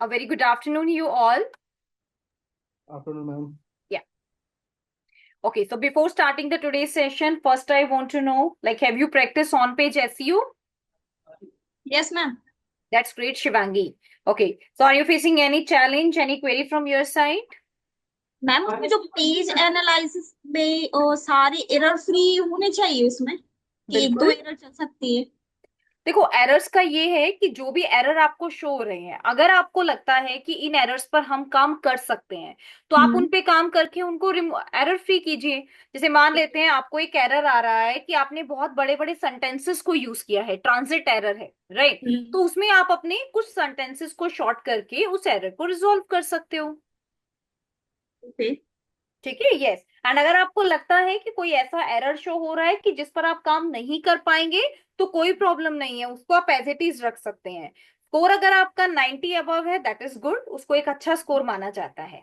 A very good afternoon, you all. Afternoon, ma'am. Yeah. Okay, so before starting the today's session, first I want to know, like, have you practiced on-page SEO? Yes, ma'am. That's great, Shivangi. Okay, so are you facing any challenge, any query from your side? Ma'am उसमें जो page analysis में सारे error free होने चाहिए उसमें कि एक दो बिल्कुल। एरर चल सकती है। देखो, एरर्स का ये है कि जो भी एरर आपको शो हो रहे हैं, अगर आपको लगता है कि इन एरर्स पर हम काम कर सकते हैं, तो आप उन पे काम करके उनको एरर फ्री कीजिए। जैसे मान लेते हैं आपको एक एरर आ रहा है कि आपने बहुत बड़े बड़े सेंटेंसेस को यूज किया है, ट्रांजिट एरर है, राइट? तो उसमें आप अपने कुछ सेंटेंसेस को शॉर्ट करके उस एरर को रिजॉल्व कर सकते हो। ओके ठीक है, यस। एंड अगर आपको लगता है कि कोई ऐसा एरर शो हो रहा है कि जिस पर आप काम नहीं कर पाएंगे, तो कोई प्रॉब्लम नहीं है, उसको आप एज इट इज रख सकते हैं। स्कोर अगर आपका 90 अबव है, दैट इज गुड, उसको एक अच्छा स्कोर माना जाता है।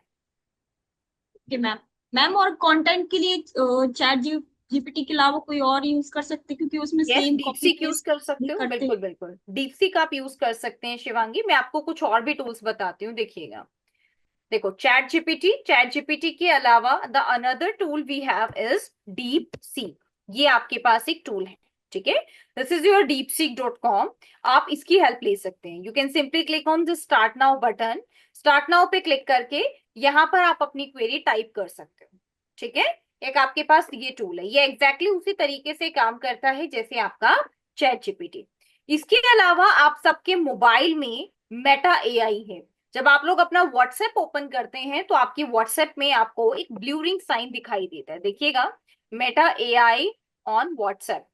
Okay ma'am. मैम और कंटेंट के लिए चैट जीपीटी के अलावा कोई और यूज कर सकते हैं क्योंकि उसमें yes, same copy DeepSeek use paste कर भी सकते हो, करते हैं। बिल्कुल बिल्कुल, डीपसीक आप यूज कर सकते हैं शिवांगी। मैं आपको कुछ और भी टूल्स बताती हूँ, देखिएगा। देखो, चैट जीपीटी के अलावा the another tool we have is DeepSeek. ये आपके पास एक टूल है, ठीक है। This is your deepseek.com। आप इसकी हेल्प ले सकते हैं। You can simply click on the start now button. Start now पे क्लिक करके यहाँ पर आप अपनी क्वेरी टाइप कर सकते हो, ठीक है। एक आपके पास ये टूल है, ये एग्जैक्टली उसी तरीके से काम करता है जैसे आपका चैट जीपीटी। इसके अलावा आप सबके मोबाइल में मेटा एआई है। जब आप लोग अपना व्हाट्सएप ओपन करते हैं तो आपकी व्हाट्सएप में आपको एक ब्लूरिंग साइन दिखाई देता है, देखिएगा, Meta AI on WhatsApp.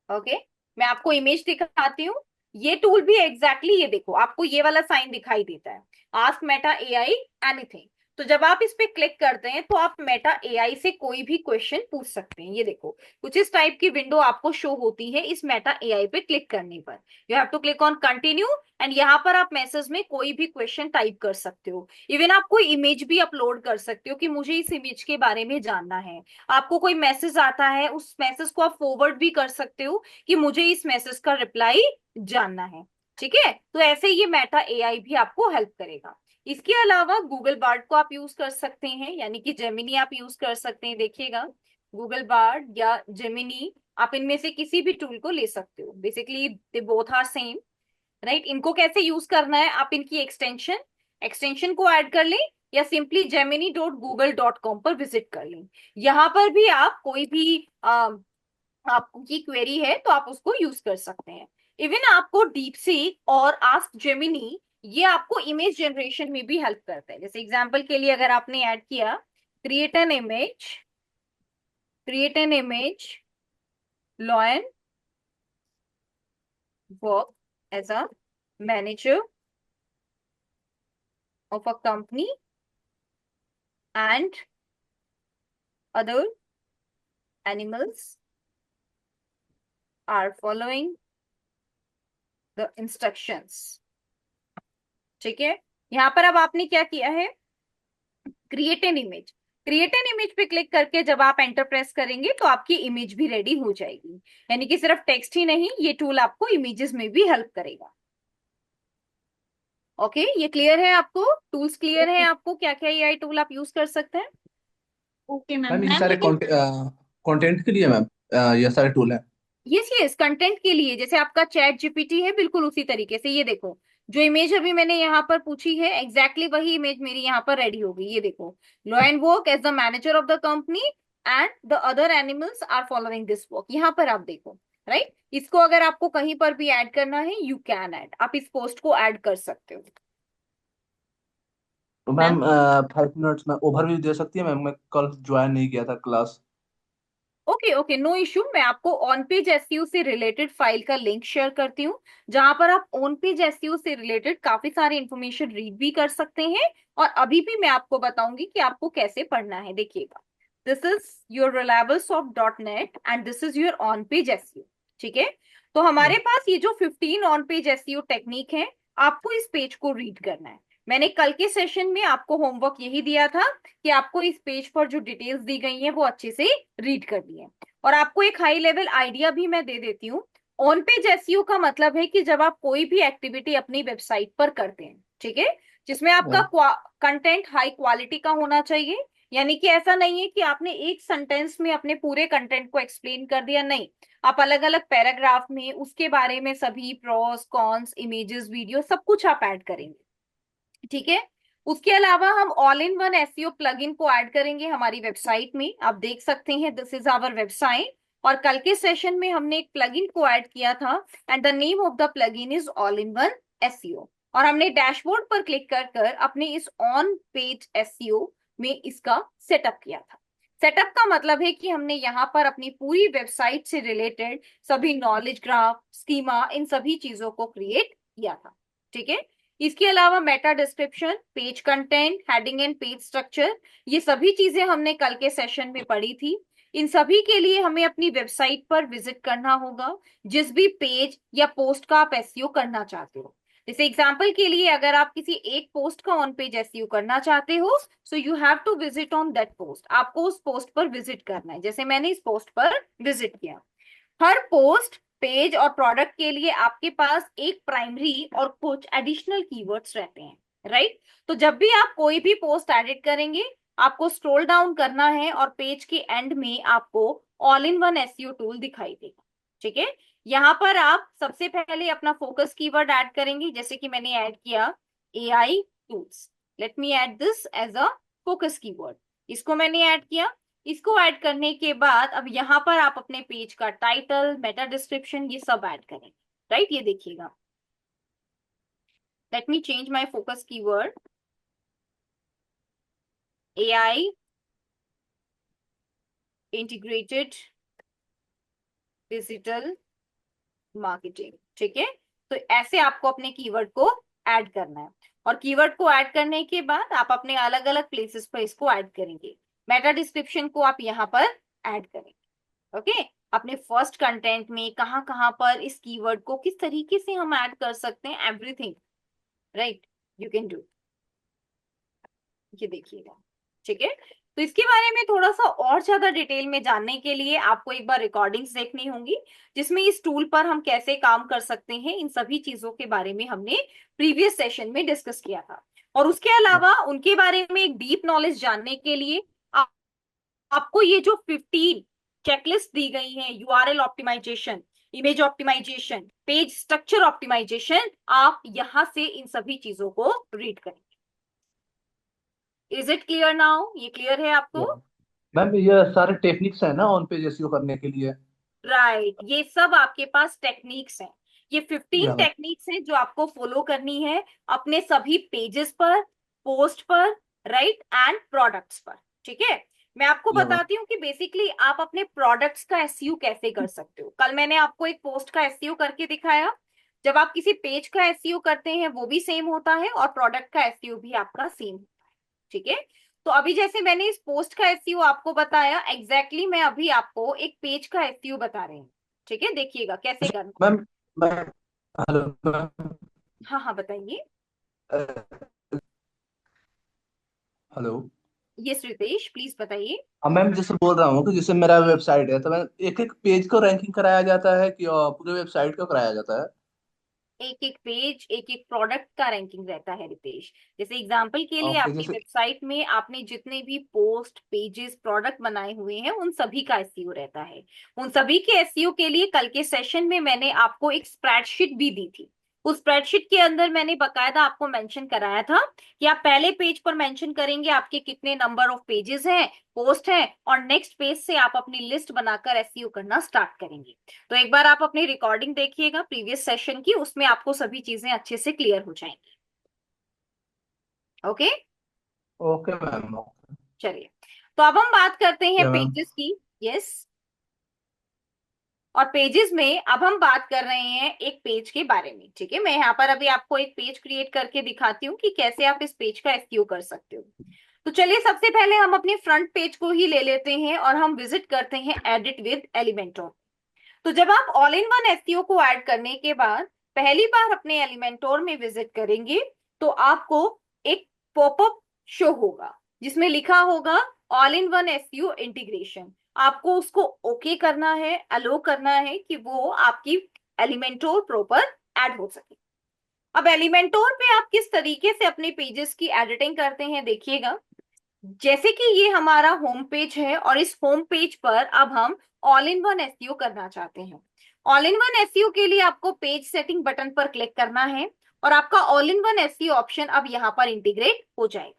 Okay, मैं आपको इमेज दिखाती हूँ। ये टूल भी एग्जैक्टली ये देखो, आपको ये वाला साइन दिखाई देता है, आस्क मेटा एआई एनीथिंग। तो जब आप इस पे क्लिक करते हैं तो आप मेटा एआई से कोई भी क्वेश्चन पूछ सकते हैं। ये देखो, कुछ इस टाइप की विंडो आपको शो होती है इस मेटा एआई पे क्लिक करने पर। You have to click on continue and यहाँ पर आप मैसेज में कोई भी क्वेश्चन टाइप कर सकते हो। इवन आप कोई इमेज भी अपलोड कर सकते हो कि मुझे इस इमेज के बारे में जानना है। आपको कोई मैसेज आता है, उस मैसेज को आप फॉरवर्ड भी कर सकते हो कि मुझे इस मैसेज का रिप्लाई जानना है, ठीक है। तो ऐसे ये मेटा एआई भी आपको हेल्प करेगा। इसके अलावा गूगल बार्ड को आप यूज कर सकते हैं, यानी कि जेमिनी आप यूज कर सकते हैं, देखिएगा, गूगल बार्ड या जेमिनी, आप इनमें से किसी भी टूल को ले सकते हो। Basically they both are same, right. इनको कैसे यूज करना है, आप इनकी एक्सटेंशन एक्सटेंशन को ऐड कर लें या सिंपली gemini.google.com पर विजिट कर लें। यहाँ पर भी आप कोई भी आपकी क्वेरी है तो आप उसको यूज कर सकते हैं। इवन आपको डीप सीक और आस्क जेमिनी, ये आपको इमेज जनरेशन में भी हेल्प करता है। जैसे एग्जांपल के लिए अगर आपने ऐड किया, create an image, create an image, lion work as a manager of a company and other animals are following the instructions, ठीक है। यहाँ पर अब आपने क्या किया है, create an image. Create an image पे क्लिक करके जब आप एंटर प्रेस करेंगे तो आपकी इमेज भी रेडी हो जाएगी। यानी कि सिर्फ टेक्स्ट ही नहीं, ये टूल आपको इमेजेस में भी हेल्प करेगा। ओके, ये क्लियर है आपको? टूल्स क्लियर है ओके आपको, क्या क्या एआई टूल आप यूज कर सकते हैं? Okay ma'am. मैम ये मैम सारे लेकिन कंटेंट के लिए मैम, ये सारे टूल हैं। यस यस, कंटेंट के लिए जैसे आपका चैट जीपीटी है, बिल्कुल उसी तरीके से। ये देखो, जो इमेज अभी मैंने यहाँ पर पूछी है, एग्जैक्टली वही इमेज मेरी यहाँ पर रेडी हो गई। ये देखो, लो and work as the manager of the company and the other animals are following this work. यहाँ पर आप देखो, राइट। इसको अगर आपको कहीं पर भी ऐड करना है, यू कैन ऐड, आप इस पोस्ट को ऐड कर सकते हो। तो मैम मैम 5 मिनट्स में ओवरव्यू दे सकती है मैम? मैं कल ज्वाइन नहीं किया था class. Okay okay, no issue. मैं आपको ऑन पेज एसईओ से रिलेटेड फाइल का लिंक शेयर करती हूँ, जहां पर आप ऑन पेज एसईओ से रिलेटेड काफी सारी इंफॉर्मेशन रीड भी कर सकते हैं। और अभी भी मैं आपको बताऊंगी कि आपको कैसे पढ़ना है। देखिएगा, this is your reliable soft dot net and this is your on page SEO, ठीक है। तो हमारे पास ये जो 15 ऑन पेज एसईओ टेक्निक है, आपको इस पेज को रीड करना है। मैंने कल के सेशन में आपको होमवर्क यही दिया था कि आपको इस पेज पर जो डिटेल्स दी गई हैं वो अच्छे से रीड करनी है। और आपको एक हाई लेवल आइडिया भी मैं दे देती हूँ। ऑन पेज एसईओ का मतलब है कि जब आप कोई भी एक्टिविटी अपनी वेबसाइट पर करते हैं, ठीक है, जिसमें आपका कंटेंट हाई क्वालिटी का होना चाहिए। यानी कि ऐसा नहीं है कि आपने एक सेंटेंस में अपने पूरे कंटेंट को एक्सप्लेन कर दिया, नहीं, आप अलग अलग पैराग्राफ में उसके बारे में सभी प्रोस कॉन्स इमेजेस वीडियो सब कुछ आप ऐड करेंगे, ठीक है। उसके अलावा हम all in one SEO plugin को ऐड करेंगे हमारी वेबसाइट में, आप देख सकते हैं दिस इज आवर वेबसाइट। और कल के सेशन में हमने एक प्लगइन को ऐड किया था and the name of the plugin is all in one SEO. और हमने डैशबोर्ड पर क्लिक कर कर अपने इस ऑन पेज एसईओ में इसका सेटअप किया था। सेटअप का मतलब है कि हमने यहाँ पर अपनी पूरी वेबसाइट से रिलेटेड सभी नॉलेज ग्राफ स्कीमा इन सभी चीजों को क्रिएट किया था, ठीक है। इसके अलावा Meta description, page content, heading and page structure, ये सभी चीजें हमने कल के सेशन में पढ़ी थी। इन सभी के लिए हमें अपनी वेबसाइट पर विजिट करना होगा जिस भी पेज या पोस्ट का आप एसईओ करना चाहते हो। जैसे एग्जांपल के लिए अगर आप किसी एक पोस्ट का ऑन पेज एसईओ करना चाहते हो, so you have to visit on that post, आपको उस पोस्ट पर विजिट करना है। जैसे मैंने इस पोस्ट पर विजिट किया। हर पोस्ट पेज और प्रोडक्ट के लिए आपके पास एक प्राइमरी और कुछ एडिशनल कीवर्ड्स रहते हैं, राइट। तो जब भी आप कोई भी पोस्ट एडिट करेंगे, आपको स्क्रॉल डाउन करना है और पेज के एंड में आपको all in one SEO tool दिखाई देगा, ठीक है। यहाँ पर आप सबसे पहले अपना फोकस कीवर्ड ऐड करेंगे, जैसे कि मैंने ऐड किया AI tools. Let me add this as a focus keyword. इसको मैंने ऐड किया। इसको ऐड करने के बाद अब यहाँ पर आप अपने पेज का टाइटल, मेटा डिस्क्रिप्शन, ये सब ऐड करेंगे, राइट। ये देखिएगा, let me change my focus keyword AI integrated digital marketing, ठीक है। तो ऐसे आपको अपने कीवर्ड को ऐड करना है। और कीवर्ड को ऐड करने के बाद आप अपने अलग अलग प्लेसेस पर इसको ऐड करेंगे। मेटा डिस्क्रिप्शन को आप यहाँ पर ऐड करेंगे, ओके। अपने फर्स्ट कंटेंट में कहाँ कहाँ पर इस कीवर्ड को किस तरीके से हम ऐड कर सकते हैं, everything, right, you can do. ये देखिएगा, ठीक है। तो इसके बारे में थोड़ा सा और ज्यादा डिटेल में जानने के लिए आपको एक बार रिकॉर्डिंग्स देखनी होंगी, जिसमें इस टूल पर हम कैसे काम कर सकते हैं, इन सभी चीजों के बारे में हमने प्रीवियस सेशन में डिस्कस किया था। और उसके अलावा उनके बारे में एक डीप नॉलेज जानने के लिए आपको ये जो 15 चेकलिस्ट दी गई हैं, URL optimisation, image optimisation, page structure optimisation, आप यहां से इन सभी चीजों को रीड करें। Is it clear now? ये क्लियर है आपको? मैम ये सारे टेक्निक्स है ना ऑन पेज एसईओ करने के लिए? राइट, ये सब आपके पास टेक्निक्स हैं। ये 15 या मैम। टेक्निक्स हैं जो आपको फॉलो करनी है अपने सभी पेजेस पर, पोस्ट पर, राइट, एंड प्रोडक्ट्स पर, ठीक है। मैं आपको या मैम। बताती हूँ कि बेसिकली आप अपने प्रोडक्ट्स का एसईओ कैसे कर सकते हो। कल मैंने आपको एक पोस्ट का एसईओ करके दिखाया। जब आप किसी पेज का एसईओ करते हैं वो भी सेम होता है और प्रोडक्ट का एसईओ भी आपका सेम होता है, ठीक है। तो अभी जैसे मैंने इस पोस्ट का एसईओ आपको बताया, एग्जैक्टली मैं अभी आपको एक पेज का एसईओ बता रही हूँ, ठीक है। देखिएगा कैसे करना। Ma'am ma'am hello ma'am. हाँ हाँ, बताइए। हेलो। ये रितेश, प्लीज बताइए। हाँ मैम, जैसे बोल रहा हूँ कि जैसे मेरा वेबसाइट है तो मैं एक एक पेज को रैंकिंग कराया जाता है कि पूरे वेबसाइट को कराया जाता है? एक एक पेज, एक एक प्रोडक्ट का रैंकिंग रहता है रितेश। जैसे एग्जांपल के लिए ओके आपकी जैसे। वेबसाइट में आपने जितने भी पोस्ट पेजेस प्रोडक्ट बनाए हुए हैं उन सभी का एसईओ रहता है। उन सभी के एसईओ के लिए कल के सेशन में मैंने आपको एक स्प्रेडशीट भी दी थी। उस स्प्रेडशीट के अंदर मैंने बकायदा आपको मेंशन कराया था कि आप पहले पेज पर मेंशन करेंगे आपके कितने नंबर ऑफ पेजेस हैं, पोस्ट हैं, और नेक्स्ट पेज से आप अपनी लिस्ट बनाकर एसईओ करना स्टार्ट करेंगे। तो एक बार आप अपनी रिकॉर्डिंग देखिएगा प्रीवियस सेशन की, उसमें आपको सभी चीजें अच्छे से क्लियर हो जाएंगी, ओके। Okay ma'am. चलिए, तो अब हम बात करते हैं या मैम। पेजेस की। यस, और पेजेस में अब हम बात कर रहे हैं एक पेज के बारे में, ठीक है। मैं यहाँ पर अभी आपको एक पेज क्रिएट करके दिखाती हूँ कि कैसे आप इस पेज का एसईओ कर सकते हो। तो चलिए सबसे पहले हम अपने फ्रंट पेज को ही ले लेते हैं और हम विजिट करते हैं एडिट विद एलिमेंटर। तो जब आप ऑल इन वन एसईओ को ऐड करने के बाद पहली बार अपने एलिमेंटोर में विजिट करेंगे, तो आपको एक पॉपअप शो होगा जिसमें लिखा होगा all in one SEO integration. आपको उसको ओके करना है, अलो करना है कि वो आपकी एलिमेंटोर प्रॉपर ऐड हो सके। अब एलिमेंटोर पे आप किस तरीके से अपने पेजेस की एडिटिंग करते हैं देखिएगा। जैसे कि ये हमारा होम पेज है और इस होम पेज पर अब हम ऑल इन वन एसईओ करना चाहते हैं। ऑल इन वन एसईओ के लिए आपको पेज सेटिंग बटन पर क्लिक करना है और आपका all in one SEO option अब यहाँ पर इंटीग्रेट हो जाएगा।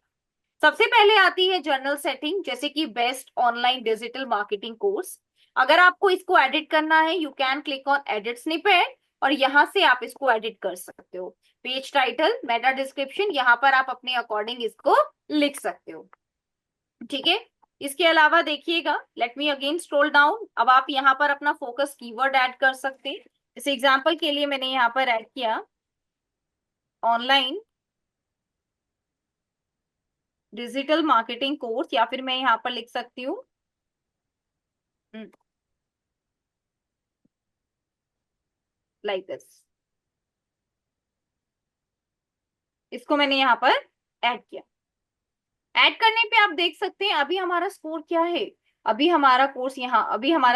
सबसे पहले आती है जनरल सेटिंग, जैसे कि best online digital marketing course. अगर आपको इसको एडिट करना है you can click on edit snippet और यहां से आप इसको एडिट कर सकते हो। पेज टाइटल, मेटा डिस्क्रिप्शन, यहाँ पर आप अपने अकॉर्डिंग इसको लिख सकते हो। ठीक है, इसके अलावा देखिएगा, let me again scroll down. अब आप यहाँ पर अपना फोकस कीवर्ड ऐड कर सकते हैं। इस एग्जांपल के लिए मैंने यहाँ पर ऐड किया ऑनलाइन डिजिटल मार्केटिंग कोर्स, या फिर मैं यहाँ पर लिख सकती हूँ लाइक दिस। इसको मैंने यहाँ पर ऐड किया। ऐड करने पे आप देख सकते हैं अभी हमारा स्कोर क्या है। अभी हमारा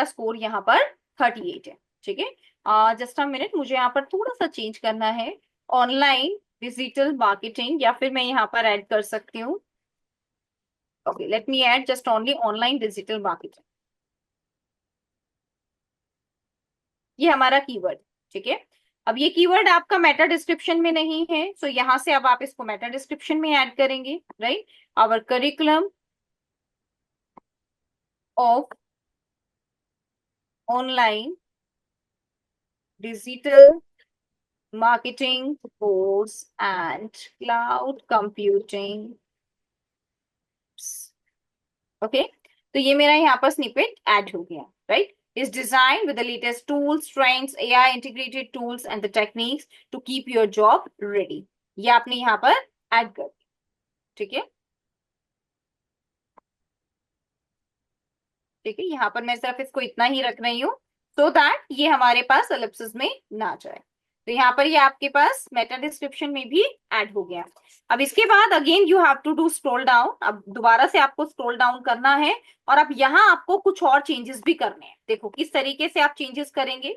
स्कोर यहाँ पर 38 है। ठीक है, जस्ट अ मिनट, मुझे यहाँ पर थोड़ा सा चेंज करना है। ऑनलाइन डिजिटल मार्केटिंग, या फिर मैं यहाँ पर ऐड कर सकती हूँ, okay let me add just only online digital marketing. ये हमारा कीवर्ड। ठीक है, अब ये कीवर्ड आपका मेटा डिस्क्रिप्शन में नहीं है, सो यहां से अब आप इसको मेटा डिस्क्रिप्शन में ऐड करेंगे। Right, our curriculum of online digital marketing course and cloud computing। Okay, तो ये मेरा यहाँ पर स्निपेट ऐड हो गया। Right, is designed with the latest tools, strengths, AI integrated tools and the techniques to keep your job ready। ये आपने यहाँ पर ऐड कर दिया। ठीक है, ठीक है, यहाँ पर मैं सिर्फ इसको इतना ही रख रही हूँ सो दैट ये हमारे पास एलिप्सिस में ना जाए। तो यहाँ पर ये आपके पास मेटा डिस्क्रिप्शन में भी ऐड हो गया। अब इसके बाद again you have to do scroll down. अब दोबारा से आपको स्क्रॉल डाउन करना है और अब यहाँ आपको कुछ और चेंजेस भी करने हैं। देखो किस तरीके से आप चेंजेस करेंगे।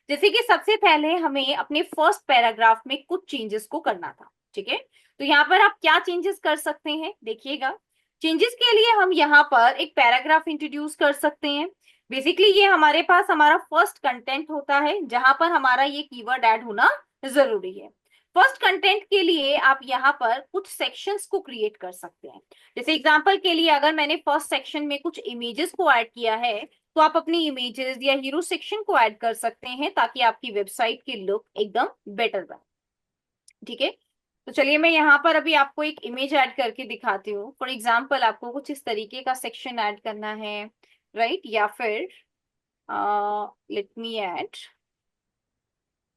जैसे कि सबसे पहले हमें अपने फर्स्ट पैराग्राफ में कुछ चेंजेस को करना था। ठीक है, तो यहाँ पर आप क्या चेंजेस कर सकते हैं देखिएगा। चेंजेस के लिए हम यहाँ पर एक पैराग्राफ इंट्रोड्यूस कर सकते हैं। बेसिकली ये हमारे पास हमारा फर्स्ट कंटेंट होता है जहां पर हमारा ये कीवर्ड ऐड होना जरूरी है। फर्स्ट कंटेंट के लिए आप यहाँ पर कुछ सेक्शंस को क्रिएट कर सकते हैं। जैसे एग्जांपल के लिए अगर मैंने फर्स्ट सेक्शन में कुछ इमेजेस को ऐड किया है तो आप अपनी इमेजेस या हीरो सेक्शन को ऐड कर सकते हैं ताकि आपकी वेबसाइट की लुक एकदम बेटर बने। ठीक है, तो चलिए मैं यहाँ पर अभी आपको एक इमेज ऐड करके दिखाती हूँ। फॉर एग्जाम्पल आपको कुछ इस तरीके का सेक्शन ऐड करना है। राइट, या फिर लेट मी ऐड,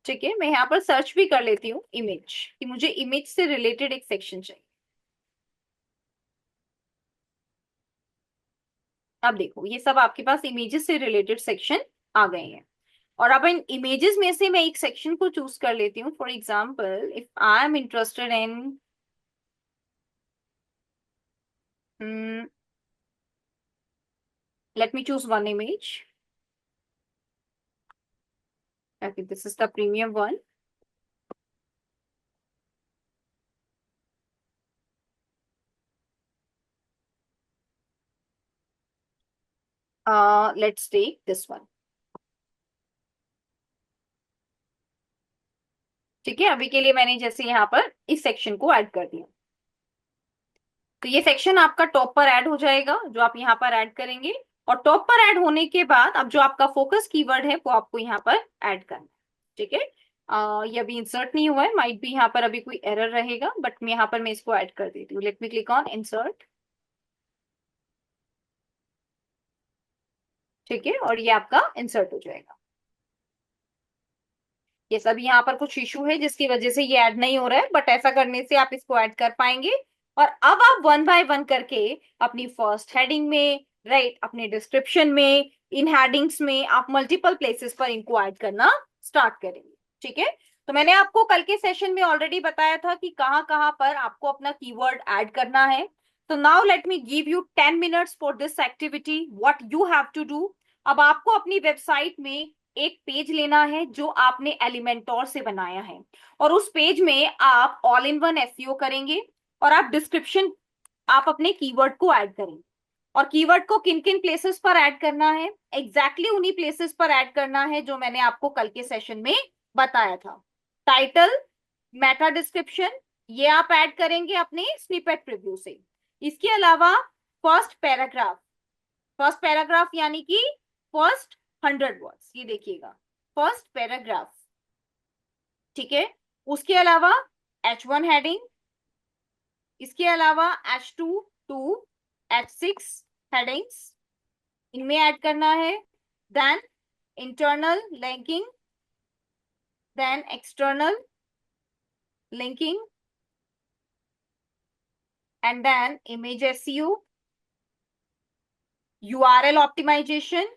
ठीक है, मैं यहाँ पर सर्च भी कर लेती हूँ इमेज, कि मुझे इमेज से रिलेटेड एक सेक्शन चाहिए। अब देखो ये सब आपके पास इमेजेस से रिलेटेड सेक्शन आ गए हैं और अब इन इमेजेस में से मैं एक सेक्शन को चूज कर लेती हूँ। For example if I am interested in let me choose one image। Okay, this is the premium one। Let's take this one। ठीक है, अभी के लिए मैंने जैसे यहाँ पर इस सेक्शन को ऐड कर दिया, तो ये सेक्शन आपका टॉप पर ऐड हो जाएगा जो आप यहाँ पर ऐड करेंगे। और टॉप पर ऐड होने के बाद अब जो आपका फोकस कीवर्ड है वो आपको यहाँ पर ऐड करना है। ठीक है, ये अभी इंसर्ट नहीं हुआ है, माइट भी यहाँ पर अभी कोई एरर रहेगा, बट यहाँ पर मैं इसको ऐड कर देती हूँ। Let me click on insert. ठीक है, और ये आपका इंसर्ट हो जाएगा। ये सब यहाँ पर कुछ इशू है जिसकी वजह से ये ऐड नहीं हो रहा है, बट ऐसा करने से आप इसको ऐड कर पाएंगे। और अब आप वन बाय वन करके अपनी फर्स्ट हेडिंग में, राइट, अपने डिस्क्रिप्शन में, इन हेडिंग्स में आप मल्टीपल प्लेसेस पर इनको ऐड करना स्टार्ट करेंगे। ठीक है, तो मैंने आपको कल के सेशन में ऑलरेडी बताया था कि कहाँ कहाँ पर आपको अपना कीवर्ड ऐड करना है। तो now let me give you 10 minutes for this activity. What you have to do, अब आपको अपनी वेबसाइट में एक पेज लेना है जो आपने एलिमेंटोर से बनाया है, और उस पेज में आप ऑल इन वन एसईओ करेंगे, और आप डिस्क्रिप्शन, आप अपने कीवर्ड को ऐड करेंगे। और कीवर्ड को किन किन प्लेसेस पर ऐड करना है? एग्जैक्टली उन्हीं प्लेसेस पर ऐड करना है जो मैंने आपको कल के सेशन में बताया था। टाइटल, मेटा डिस्क्रिप्शन, ये आप ऐड करेंगे अपने स्निपेट प्रीव्यू से। इसके अलावा फर्स्ट पैराग्राफ, फर्स्ट पैराग्राफ यानी कि फर्स्ट 100 वर्ड्स, ये देखिएगा फर्स्ट पैराग्राफ, ठीक है। उसके अलावा H1 हेडिंग, इसके अलावा H2 टू H6 हेडिंग्स इनमें ऐड करना है। Then internal linking, then external linking, and then image SEO, URL optimisation,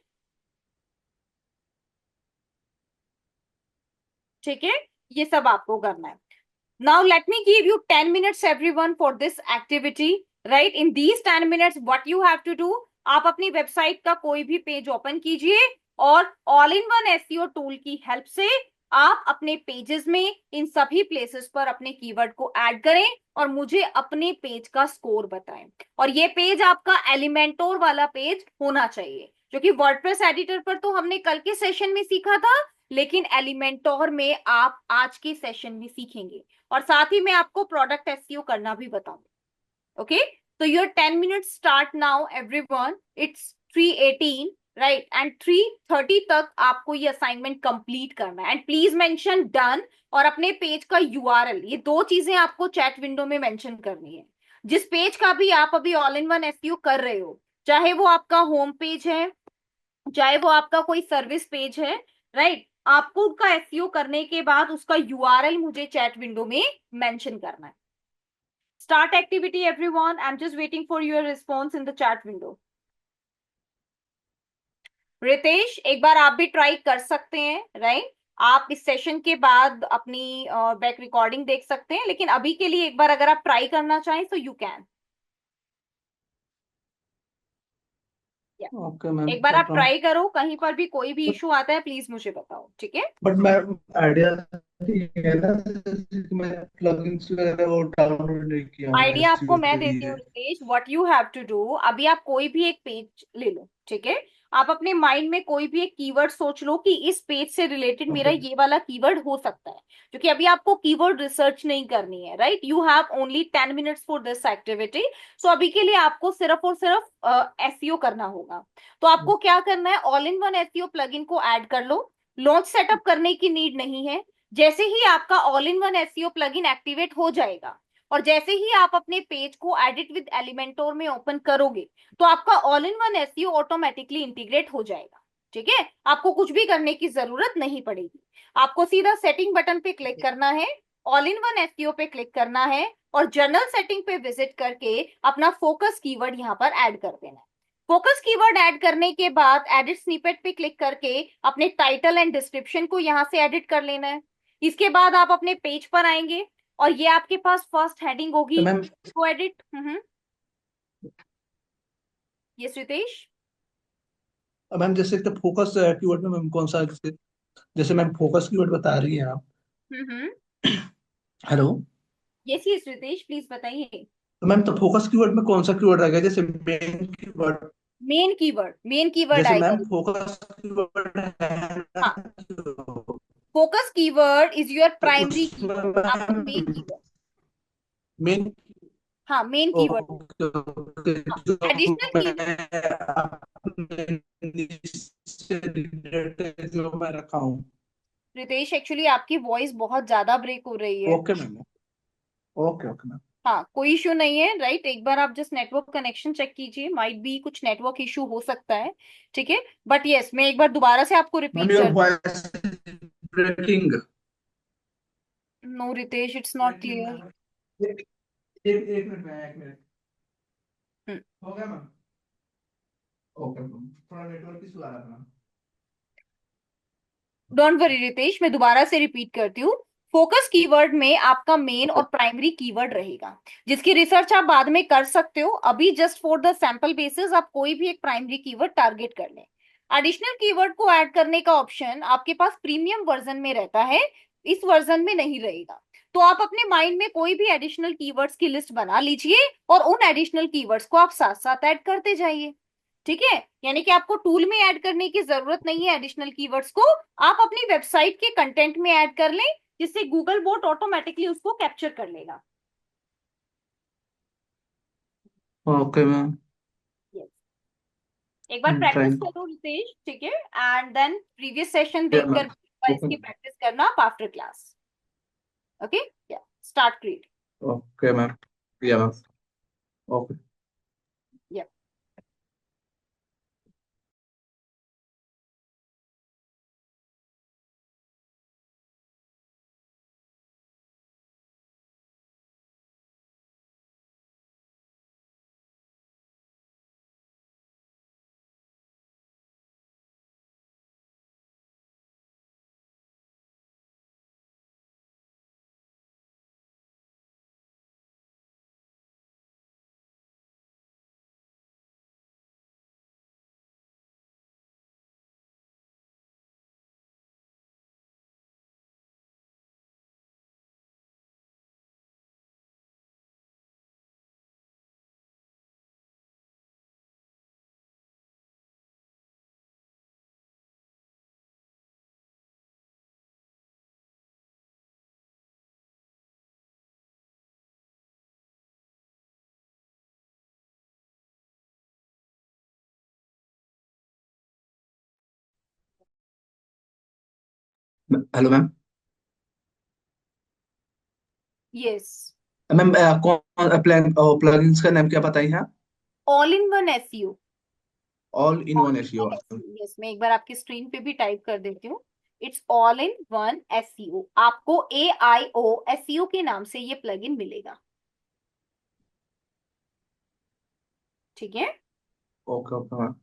ठीक है। ये सब आपको करना है। Now let me give you 10 minutes everyone for this activity, right? In these 10 minutes what you have to do, आप अपनी website का कोई भी पेज ओपन कीजिए और all in one SEO tool की हेल्प से आप अपने पेजेस में इन सभी प्लेसेस पर अपने कीवर्ड को ऐड करें और मुझे अपने पेज का स्कोर बताएं। और ये पेज आपका एलिमेंटोर वाला पेज होना चाहिए, जो कि वर्डप्रेस एडिटर पर तो हमने कल के सेशन में सीखा था, लेकिन एलिमेंटोर में आप आज के सेशन में सीखेंगे। और साथ ही मैं आपको प्रोडक्ट एसईओ करना भी बताऊंगी। ओके, तो your 10 minutes start now everyone. It's 3:18 right, and 3:30 तक आपको ये असाइनमेंट कंप्लीट करना है। एंड प्लीज मेंशन डन और अपने पेज का यूआरएल, ये दो चीजें आपको चैट विंडो में मेंशन करनी है। जिस पेज का भी आप अभी ऑल इन वन एसईओ कर रहे हो, चाहे वो आपका होम पेज है, चाहे वो आपका कोई सर्विस पेज है, राइट, आपको उसका एसईओ करने के बाद उसका यूआरएल मुझे चैट विंडो में मेंशन करना है। Start activity everyone, I am just waiting for your response in the chat window. Ritesh, एक बार आप भी ट्राई कर सकते हैं, राइट। आप इस सेशन के बाद अपनी बैक रिकॉर्डिंग देख सकते हैं, लेकिन अभी के लिए एक बार अगर आप ट्राई करना चाहें तो यू कैन। ओके मैम, एक बार आप करता हूँ। ट्राई करो, कहीं पर भी कोई भी इशू आता है प्लीज मुझे बताओ, ठीक है। बट मैम आइडिया है ना, जैसे कि मैं प्लगइन्स वगैरह वो डाउनलोड नहीं किया हूँ आइडिया आपको एसईओ मैं के देती हूँ लिए। Ritesh. What you have to do, अभी आप कोई भी एक पेज ले लो, ठीक है। आप अपने माइंड में कोई भी एक कीवर्ड सोच लो कि इस पेज से रिलेटेड मेरा ओके ये वाला कीवर्ड हो सकता है, क्योंकि अभी आपको कीवर्ड रिसर्च नहीं करनी है, right. You have only 10 minutes for this activity. So अभी के लिए आपको सिर्फ और सिर्फ एसईओ करना होगा। तो आपको क्या करना है, all in one SEO plugin को ऐड कर लो। लॉन्च सेटअप करने की नीड नहीं है। जैसे ही आपका all in one SEO plugin activate हो जाएगा और जैसे ही आप अपने पेज को एडिट विद एलिमेंटोर में ओपन करोगे, तो आपका all in one SEO automatically integrate हो जाएगा, ठीक है। आपको कुछ भी करने की जरूरत नहीं पड़ेगी। आपको सीधा सेटिंग बटन पे क्लिक करना है, ऑल इन वन एसईओ पे क्लिक करना है और जनरल सेटिंग पे विजिट करके अपना फोकस कीवर्ड यहाँ पर ऐड कर देना है। फोकस कीवर्ड ऐड करने के बाद एडिट स्निपेट पे क्लिक करके अपने टाइटल एंड डिस्क्रिप्शन को यहाँ से एडिट कर लेना है। इसके बाद आप अपने पेज पर आएंगे और ये आपके पास फर्स्ट हेडिंग तो होगी, मैम, इसको एडिट। यस रितेश। मैम जैसे तो फोकस कीवर्ड में मैम कौन सा, जैसे जैसे मैम फोकस कीवर्ड बता रही हैं आप। हम्म। Hello. Yes yes Ritesh, please बताइए। तो मैम तो फोकस कीवर्ड में कौन सा कीवर्ड रहेगा, जैसे मेन कीवर्ड, मेन कीवर्ड जैसे आएगा। मैम फोकस कीवर्ड है ना, हाँ, फोकस कीवर्ड इज योर तो प्राइमरी उसमें कीवर्ड, आपका मेन मैम कीवर्ड। मेन, हाँ, मेन कीवर्ड। ओके ओके, हाँ, जो एडिशनल मैं कीवर्ड। अपने niche से related जो मैं रखा हूँ। रितेश, एक्चुअली आपकी वॉइस बहुत ज्यादा ब्रेक हो रही है। Okay ma'am, okay okay ma'am. हाँ, कोई इशू नहीं है, राइट। एक बार आप जस्ट नेटवर्क कनेक्शन चेक कीजिए, माइट बी कुछ नेटवर्क इशू हो सकता है, ठीक है। बट यस, मैं एक बार दोबारा से आपको मैम रिपीट योर कर। Voice breaking. No Ritesh, it's not breaking clear. Ma'am, एक एक एक मिनट में, एक मिनट हो गया मैम। ओके मैम, थोड़ा नेटवर्क इशू आ रहा था मैम। डोंट वरी रितेश, मैं दोबारा से रिपीट करती हूँ। फोकस कीवर्ड में आपका मेन और प्राइमरी कीवर्ड रहेगा, जिसकी रिसर्च आप बाद में कर सकते हो। अभी just for the sample basis आप कोई भी एक प्राइमरी कीवर्ड टारगेट कर लें। एडिशनल कीवर्ड को ऐड करने का ऑप्शन आपके पास प्रीमियम वर्जन में रहता है, इस वर्जन में नहीं रहेगा। तो आप अपने माइंड में कोई भी एडिशनल कीवर्ड्स की लिस्ट बना लीजिए और उन एडिशनल कीवर्ड्स को आप साथ साथ ऐड करते जाइए। ठीक है, यानी कि आपको टूल में ऐड करने की जरूरत नहीं है एडिशनल कीवर्ड्स को, आप अपनी वेबसाइट के कंटेंट में ऐड कर लें, जिससे गूगल बोट ऑटोमेटिकली उसको कैप्चर कर लेगा। Okay ma'am. Yes. एक बार प्रैक्टिस थैंक करो रितेश, ठीक है, and then previous session you देखकर मैम। ओके। इसकी प्रैक्टिस करना आप after class. Okay, yeah start create. Okay ma'am. Yeah ma'am. Okay. Hello ma'am. Yes, ma'am कौन प्लगइन्स का नाम क्या बताई हैं? All in one SEO. All in all one in SEO. One SEO, yes, मैं एक बार आपकी स्क्रीन पे भी टाइप कर देती हूँ। It's all in one SEO, आपको AIO एसईओ के नाम से ये प्लगइन मिलेगा। ठीक है। Okay okay ma'am.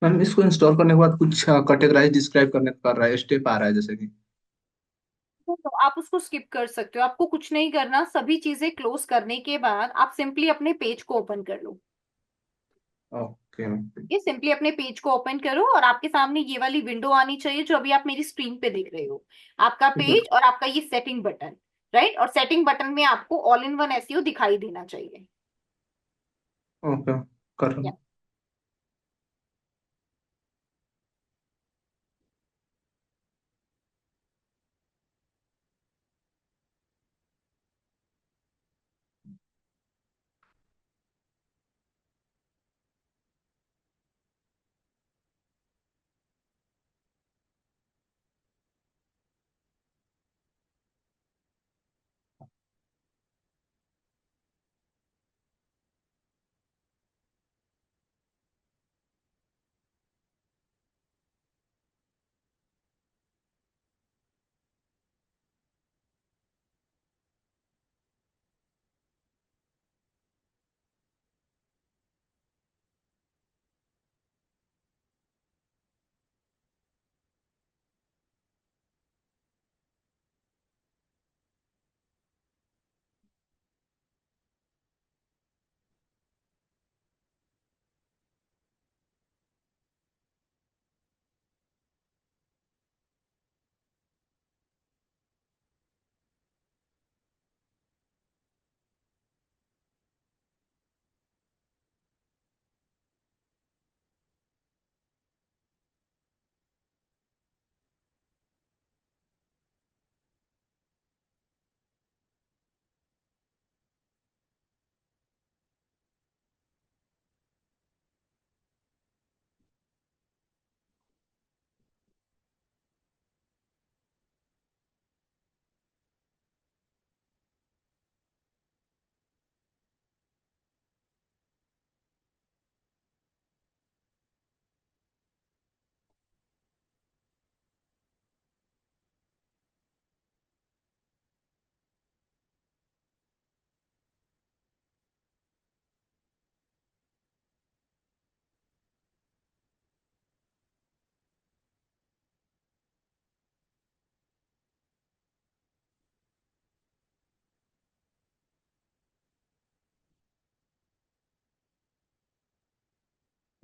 मैम इसको इंस्टॉल करने के बाद कुछ कैटेगराइज डिस्क्राइब करने कर रहा है, स्टेप आ रहा है जैसे कि। तो आप उसको स्किप कर सकते हो, आपको कुछ नहीं करना। सभी चीजें क्लोज करने के बाद आप सिंपली अपने पेज को ओपन कर लो। Okay ma'am. ये सिंपली अपने पेज को ओपन करो और आपके सामने ये वाली विंडो आनी चाहिए जो अभी आप मेरी स्क्रीन पे देख रहे हो। आपका ठीक है। पेज और आपका ये सेटिंग बटन, राइट, और सेटिंग बटन में आपको ऑल इन वन एसईओ दिखाई देना चाहिए। ओके। कर रहा या हूँ।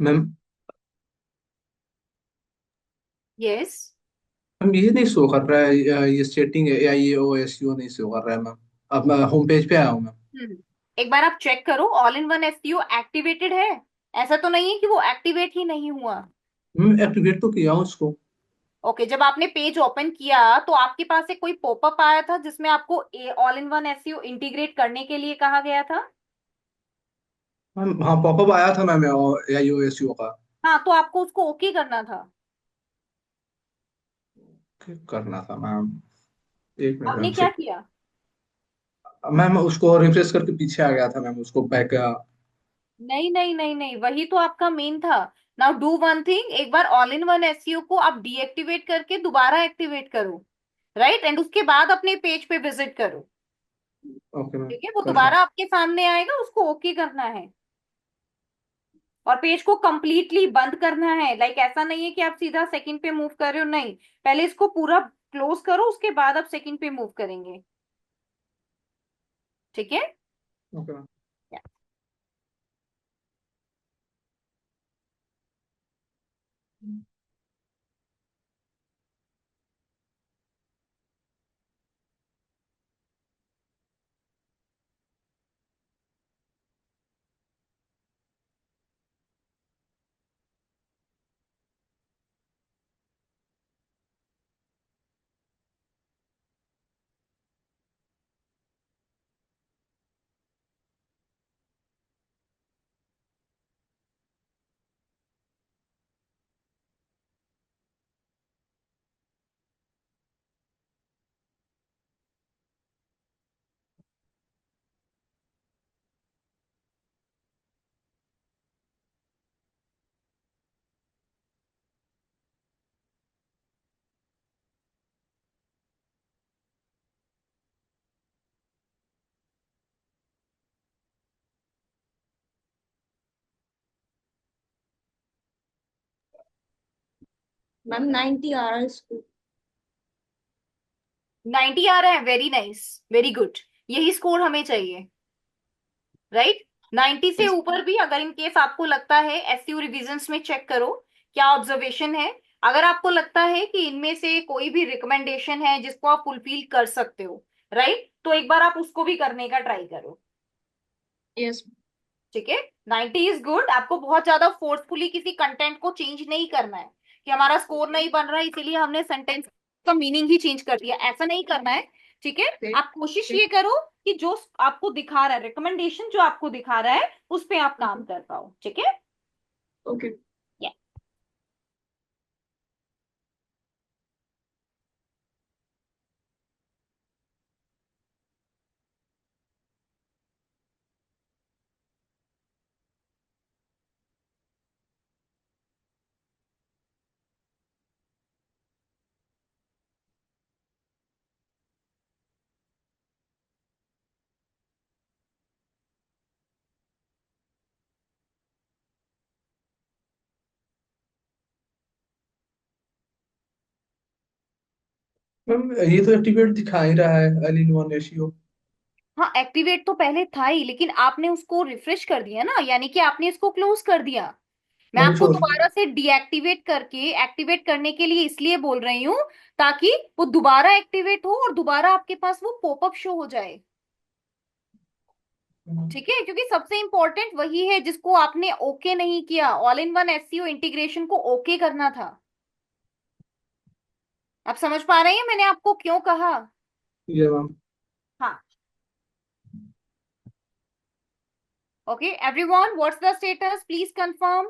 Ma'am yes. मैम ये नहीं शो कर रहा है, ये सेटिंग है आई ओ एस यू नहीं शो कर रहा है मैम। अब मैं होम पेज पे आया हूँ मैम। हम्म। एक बार आप चेक करो all in one SEO activated है। ऐसा तो नहीं है कि वो एक्टिवेट ही नहीं हुआ। मैम एक्टिवेट तो किया हूँ उसको। ओके, जब आपने पेज ओपन किया तो आपके पास से कोई पॉपअप आया था जिसमें आपको all in one SEO integrate करने के लिए कहा गया था? मैम हाँ पॉपअप आया था ma'am I O S U का। हाँ, तो आपको उसको ओके करना था। करना था मैम। एक मिनट आपने मैम क्या चेक। किया? मैम उसको रिफ्रेश करके पीछे आ गया था मैम, उसको बैक। नहीं नहीं नहीं नहीं, वही तो आपका मेन था। नाउ डू वन थिंग, एक बार ऑल इन वन एसईओ को आप डीएक्टिवेट करके दोबारा एक्टिवेट करो। राइट, एंड उसके बाद अपने पेज पे विजिट करो। ओके मैम ठीक है, वो कर रहा दोबारा आपके सामने आएगा, उसको ओके करना है। और पेज को कंप्लीटली बंद करना है। लाइक ऐसा नहीं है कि आप सीधा सेकंड पे मूव कर रहे हो, नहीं। पहले इसको पूरा क्लोज करो, उसके बाद आप सेकंड पे मूव करेंगे। ठीक है। हूँ। Okay ma'am. मैम 90 आ रहा है इसको। 90 आ रहा है, वेरी नाइस, वेरी गुड। यही स्कोर हमें चाहिए। राइट। 90 से ऊपर भी अगर इन केस आपको लगता है, एसयू रिविजन्स में चेक करो क्या ऑब्जर्वेशन है। अगर आपको लगता है कि इनमें से कोई भी रिकमेंडेशन है जिसको आप फुलफिल कर सकते हो, राइट, तो एक बार आप उसको भी करने का ट्राई करो। यस। ठीक है। 90 इज गुड। आपको बहुत ज्यादा फोर्सफुली किसी कंटेंट को चेंज नहीं करना है कि हमारा स्कोर नहीं बन रहा है इसीलिए हमने सेंटेंस का मीनिंग ही चेंज कर दिया, ऐसा नहीं करना है। ठीक है, आप कोशिश ये करो कि जो आपको दिखा रहा है, रिकमेंडेशन जो आपको दिखा रहा है उस पे आप काम कर पाओ। ठीक है। ओके। Yeah. मैम ये तो एक्टिवेट दिखा ही रहा है एल इन वन रेशियो। हाँ, एक्टिवेट तो पहले था ही, लेकिन आपने उसको रिफ्रेश कर दिया ना, यानी कि आपने इसको क्लोज कर दिया। मैं मैम आपको उसको दोबारा से डीएक्टिवेट करके एक्टिवेट करने के लिए इसलिए बोल रही हूँ ताकि वो दोबारा एक्टिवेट हो और दोबारा आपके पास वो पॉपअप शो हो जाए। ठीक है, क्योंकि सबसे इंपॉर्टेंट वही है जिसको आपने ओके नहीं किया। All in one SCO integration को ओके करना था। आप समझ पा रहे हैं मैंने आपको क्यों कहा? ये मैम। हाँ। Okay everyone, what's the status, please confirm.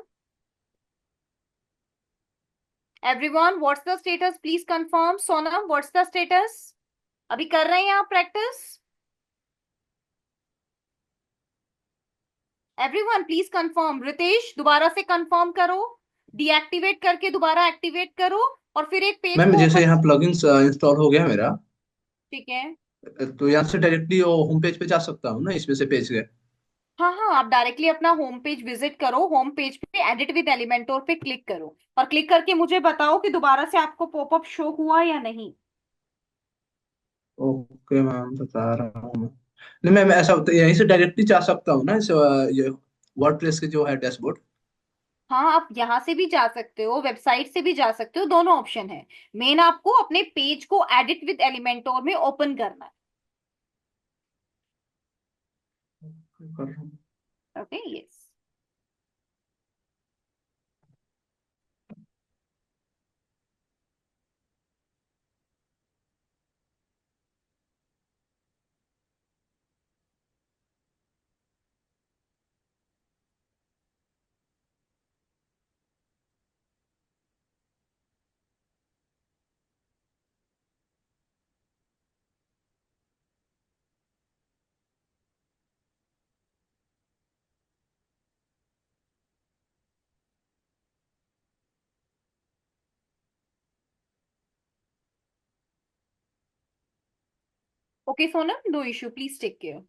Everyone what's the status, please confirm. Sonam what's the status? अभी कर रहे हैं आप practice? Everyone please confirm. Ritesh दोबारा से कंफर्म करो, डीएक्टिवेट करके दोबारा एक्टिवेट करो और फिर एक पेज मैम को जैसे ओपन। यहाँ प्लगइन्स इंस्टॉल हो गया मेरा, ठीक है। तो यहाँ से डायरेक्टली वो होम पेज पे जा सकता हूँ ना, इसमें से पेज गए। हाँ हाँ, आप डायरेक्टली अपना होम पेज विजिट करो। होम पेज पे एडिट विद एलिमेंटोर पे क्लिक करो और क्लिक करके मुझे बताओ कि दोबारा से आपको पॉपअप शो हुआ या नहीं। ओके मैम बता रहा हूँ मैं। नहीं मैम ऐसा होता है, यहीं से डायरेक्टली जा सकता हूँ ना इस ये वर्डप्रेस के जो है डैशबोर्ड। हाँ, आप यहाँ से भी जा सकते हो, वेबसाइट से भी जा सकते हो, दोनों ऑप्शन है। मेन आपको अपने पेज को एडिट विद एलिमेंटोर में ओपन करना है। कर रहा हूँ। Okay, yes. Okay Sonam, no issue, please take care.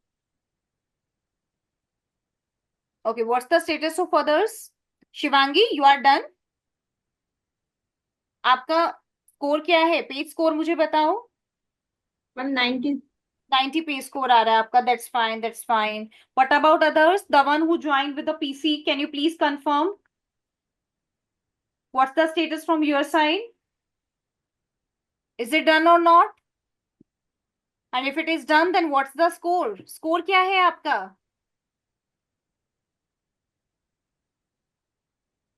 Okay, what's the status of others? Shivangi, you are done? आपका स्कोर क्या है? पेज स्कोर मुझे बताओ। मैम 90। 90 पेज स्कोर आ रहा है आपका, that's fine, that's fine. What about others, the one who joined with the PC, can you please confirm what's the status from your side? Is it done or not? And if it is done, then what's the score? Score क्या है आपका?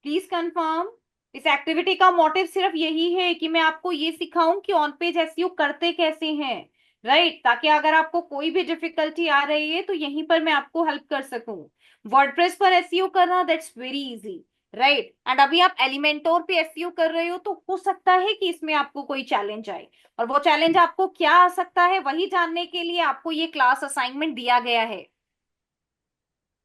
Please confirm. इस activity का motive सिर्फ यही है कि मैं आपको ये सिखाऊं कि ऑन पेज एसईओ करते कैसे हैं, राइट? ताकि अगर आपको कोई भी डिफिकल्टी आ रही है तो यहीं पर मैं आपको हेल्प कर सकूं। वर्डप्रेस पर एसईओ करना, that's very easy, right? And अभी आप एलिमेंटोर पे एसईओ कर रहे हो, तो हो सकता है कि इसमें आपको कोई चैलेंज आए। और वो चैलेंज आपको क्या आ सकता है, वही जानने के लिए आपको ये क्लास असाइनमेंट दिया गया है।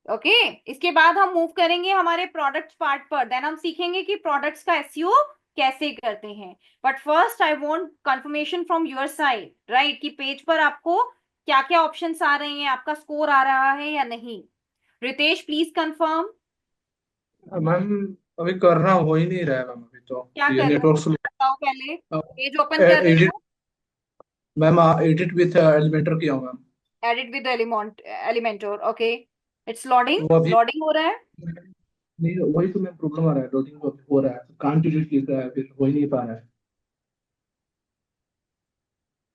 ओके, इसके बाद हम मूव करेंगे हमारे प्रोडक्ट्स पार्ट पर। देन हम सीखेंगे कि प्रोडक्ट्स का एसईओ कैसे करते हैं। But first I want confirmation from your side, right, कि पेज पर आपको क्या क्या ऑप्शंस आ रहे हैं, आपका स्कोर आ रहा है या नहीं। Ritesh, please confirm. मैम अभी करना हो ही नहीं रहा है मैम, अभी तो क्या ये कर रहे नेटवर्क हो स्लो। बताओ पहले। पेज ओपन कर रहे एडिट हो? मैम, एडिट विथ एलिमेंटर किया हूँ मैम। Edit with Elementor, okay. It's loading, वो अभी लोडिंग हो रहा है। नहीं, वही तो मैम प्रॉब्लम आ रहा है, लोडिंग हो रहा है, कांट एडिट लिख रहा है, फिर हो ही नहीं पा रहा है।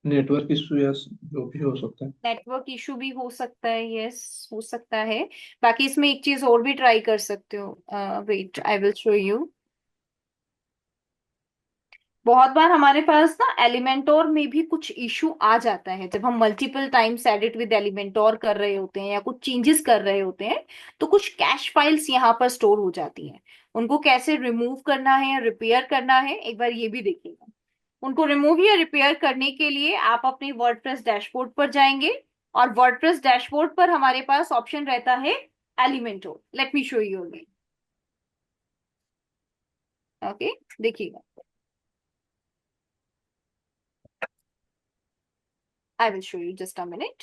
नेटवर्क इशू या जो भी हो सकता है। नेटवर्क इशू भी हो सकता है, यस, हो सकता है। बाकी इसमें एक चीज और भी ट्राई कर सकते हो, wait, I will show you. बहुत बार हमारे पास ना एलिमेंटोर में भी कुछ इशू आ जाता है, जब हम मल्टीपल टाइम्स एडिट विद एलिमेंटोर कर रहे होते हैं या कुछ चेंजेस कर रहे होते हैं, तो कुछ कैश फाइल्स यहाँ पर स्टोर हो जाती हैं। उनको कैसे रिमूव करना है या रिपेयर करना है, एक बार ये भी देखिएगा। उनको रिमूव या रिपेयर करने के लिए आप अपने वर्डप्रेस डैशबोर्ड पर जाएंगे, और वर्डप्रेस डैशबोर्ड पर हमारे पास ऑप्शन रहता है Elementor. Let me show you again. Okay, देखिएगा, I will show you, just a minute.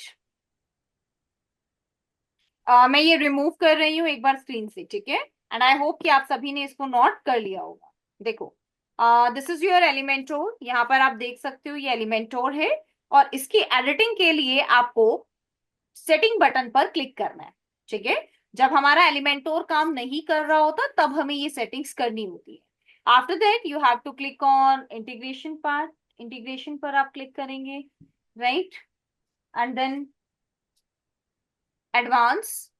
मैं ये रिमूव कर रही हूँ एक बार स्क्रीन से, ठीक है? एंड आई होप कि आप सभी ने इसको नोट कर लिया होगा। देखो, दिस इज योर एलिमेंटोर। यहाँ पर आप देख सकते हो ये एलिमेंटोर है, और इसकी एडिटिंग के लिए आपको सेटिंग बटन पर क्लिक करना है, ठीक है? जब हमारा एलिमेंटोर काम नहीं कर रहा होता, तब हमें ये सेटिंग्स करनी होती है। After that you have to click on integration part. Integration पर आप क्लिक करेंगे, राइट? And then advance.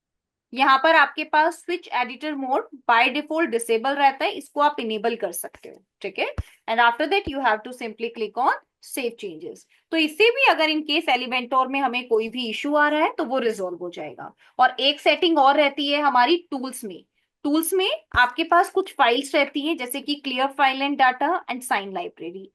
यहाँ पर आपके पास switch editor mode by default disable रहता है, इसको आप इनेबल कर सकते हो, ठीक है? And after that you have to simply click on save changes. तो इससे भी अगर इन केस एलिमेंटोर में हमें कोई भी इशू आ रहा है तो वो रिजोल्व हो जाएगा। और एक सेटिंग और रहती है हमारी टूल्स में। टूल्स में आपके पास कुछ फाइल्स रहती है, जैसे कि clear file and data and sign library,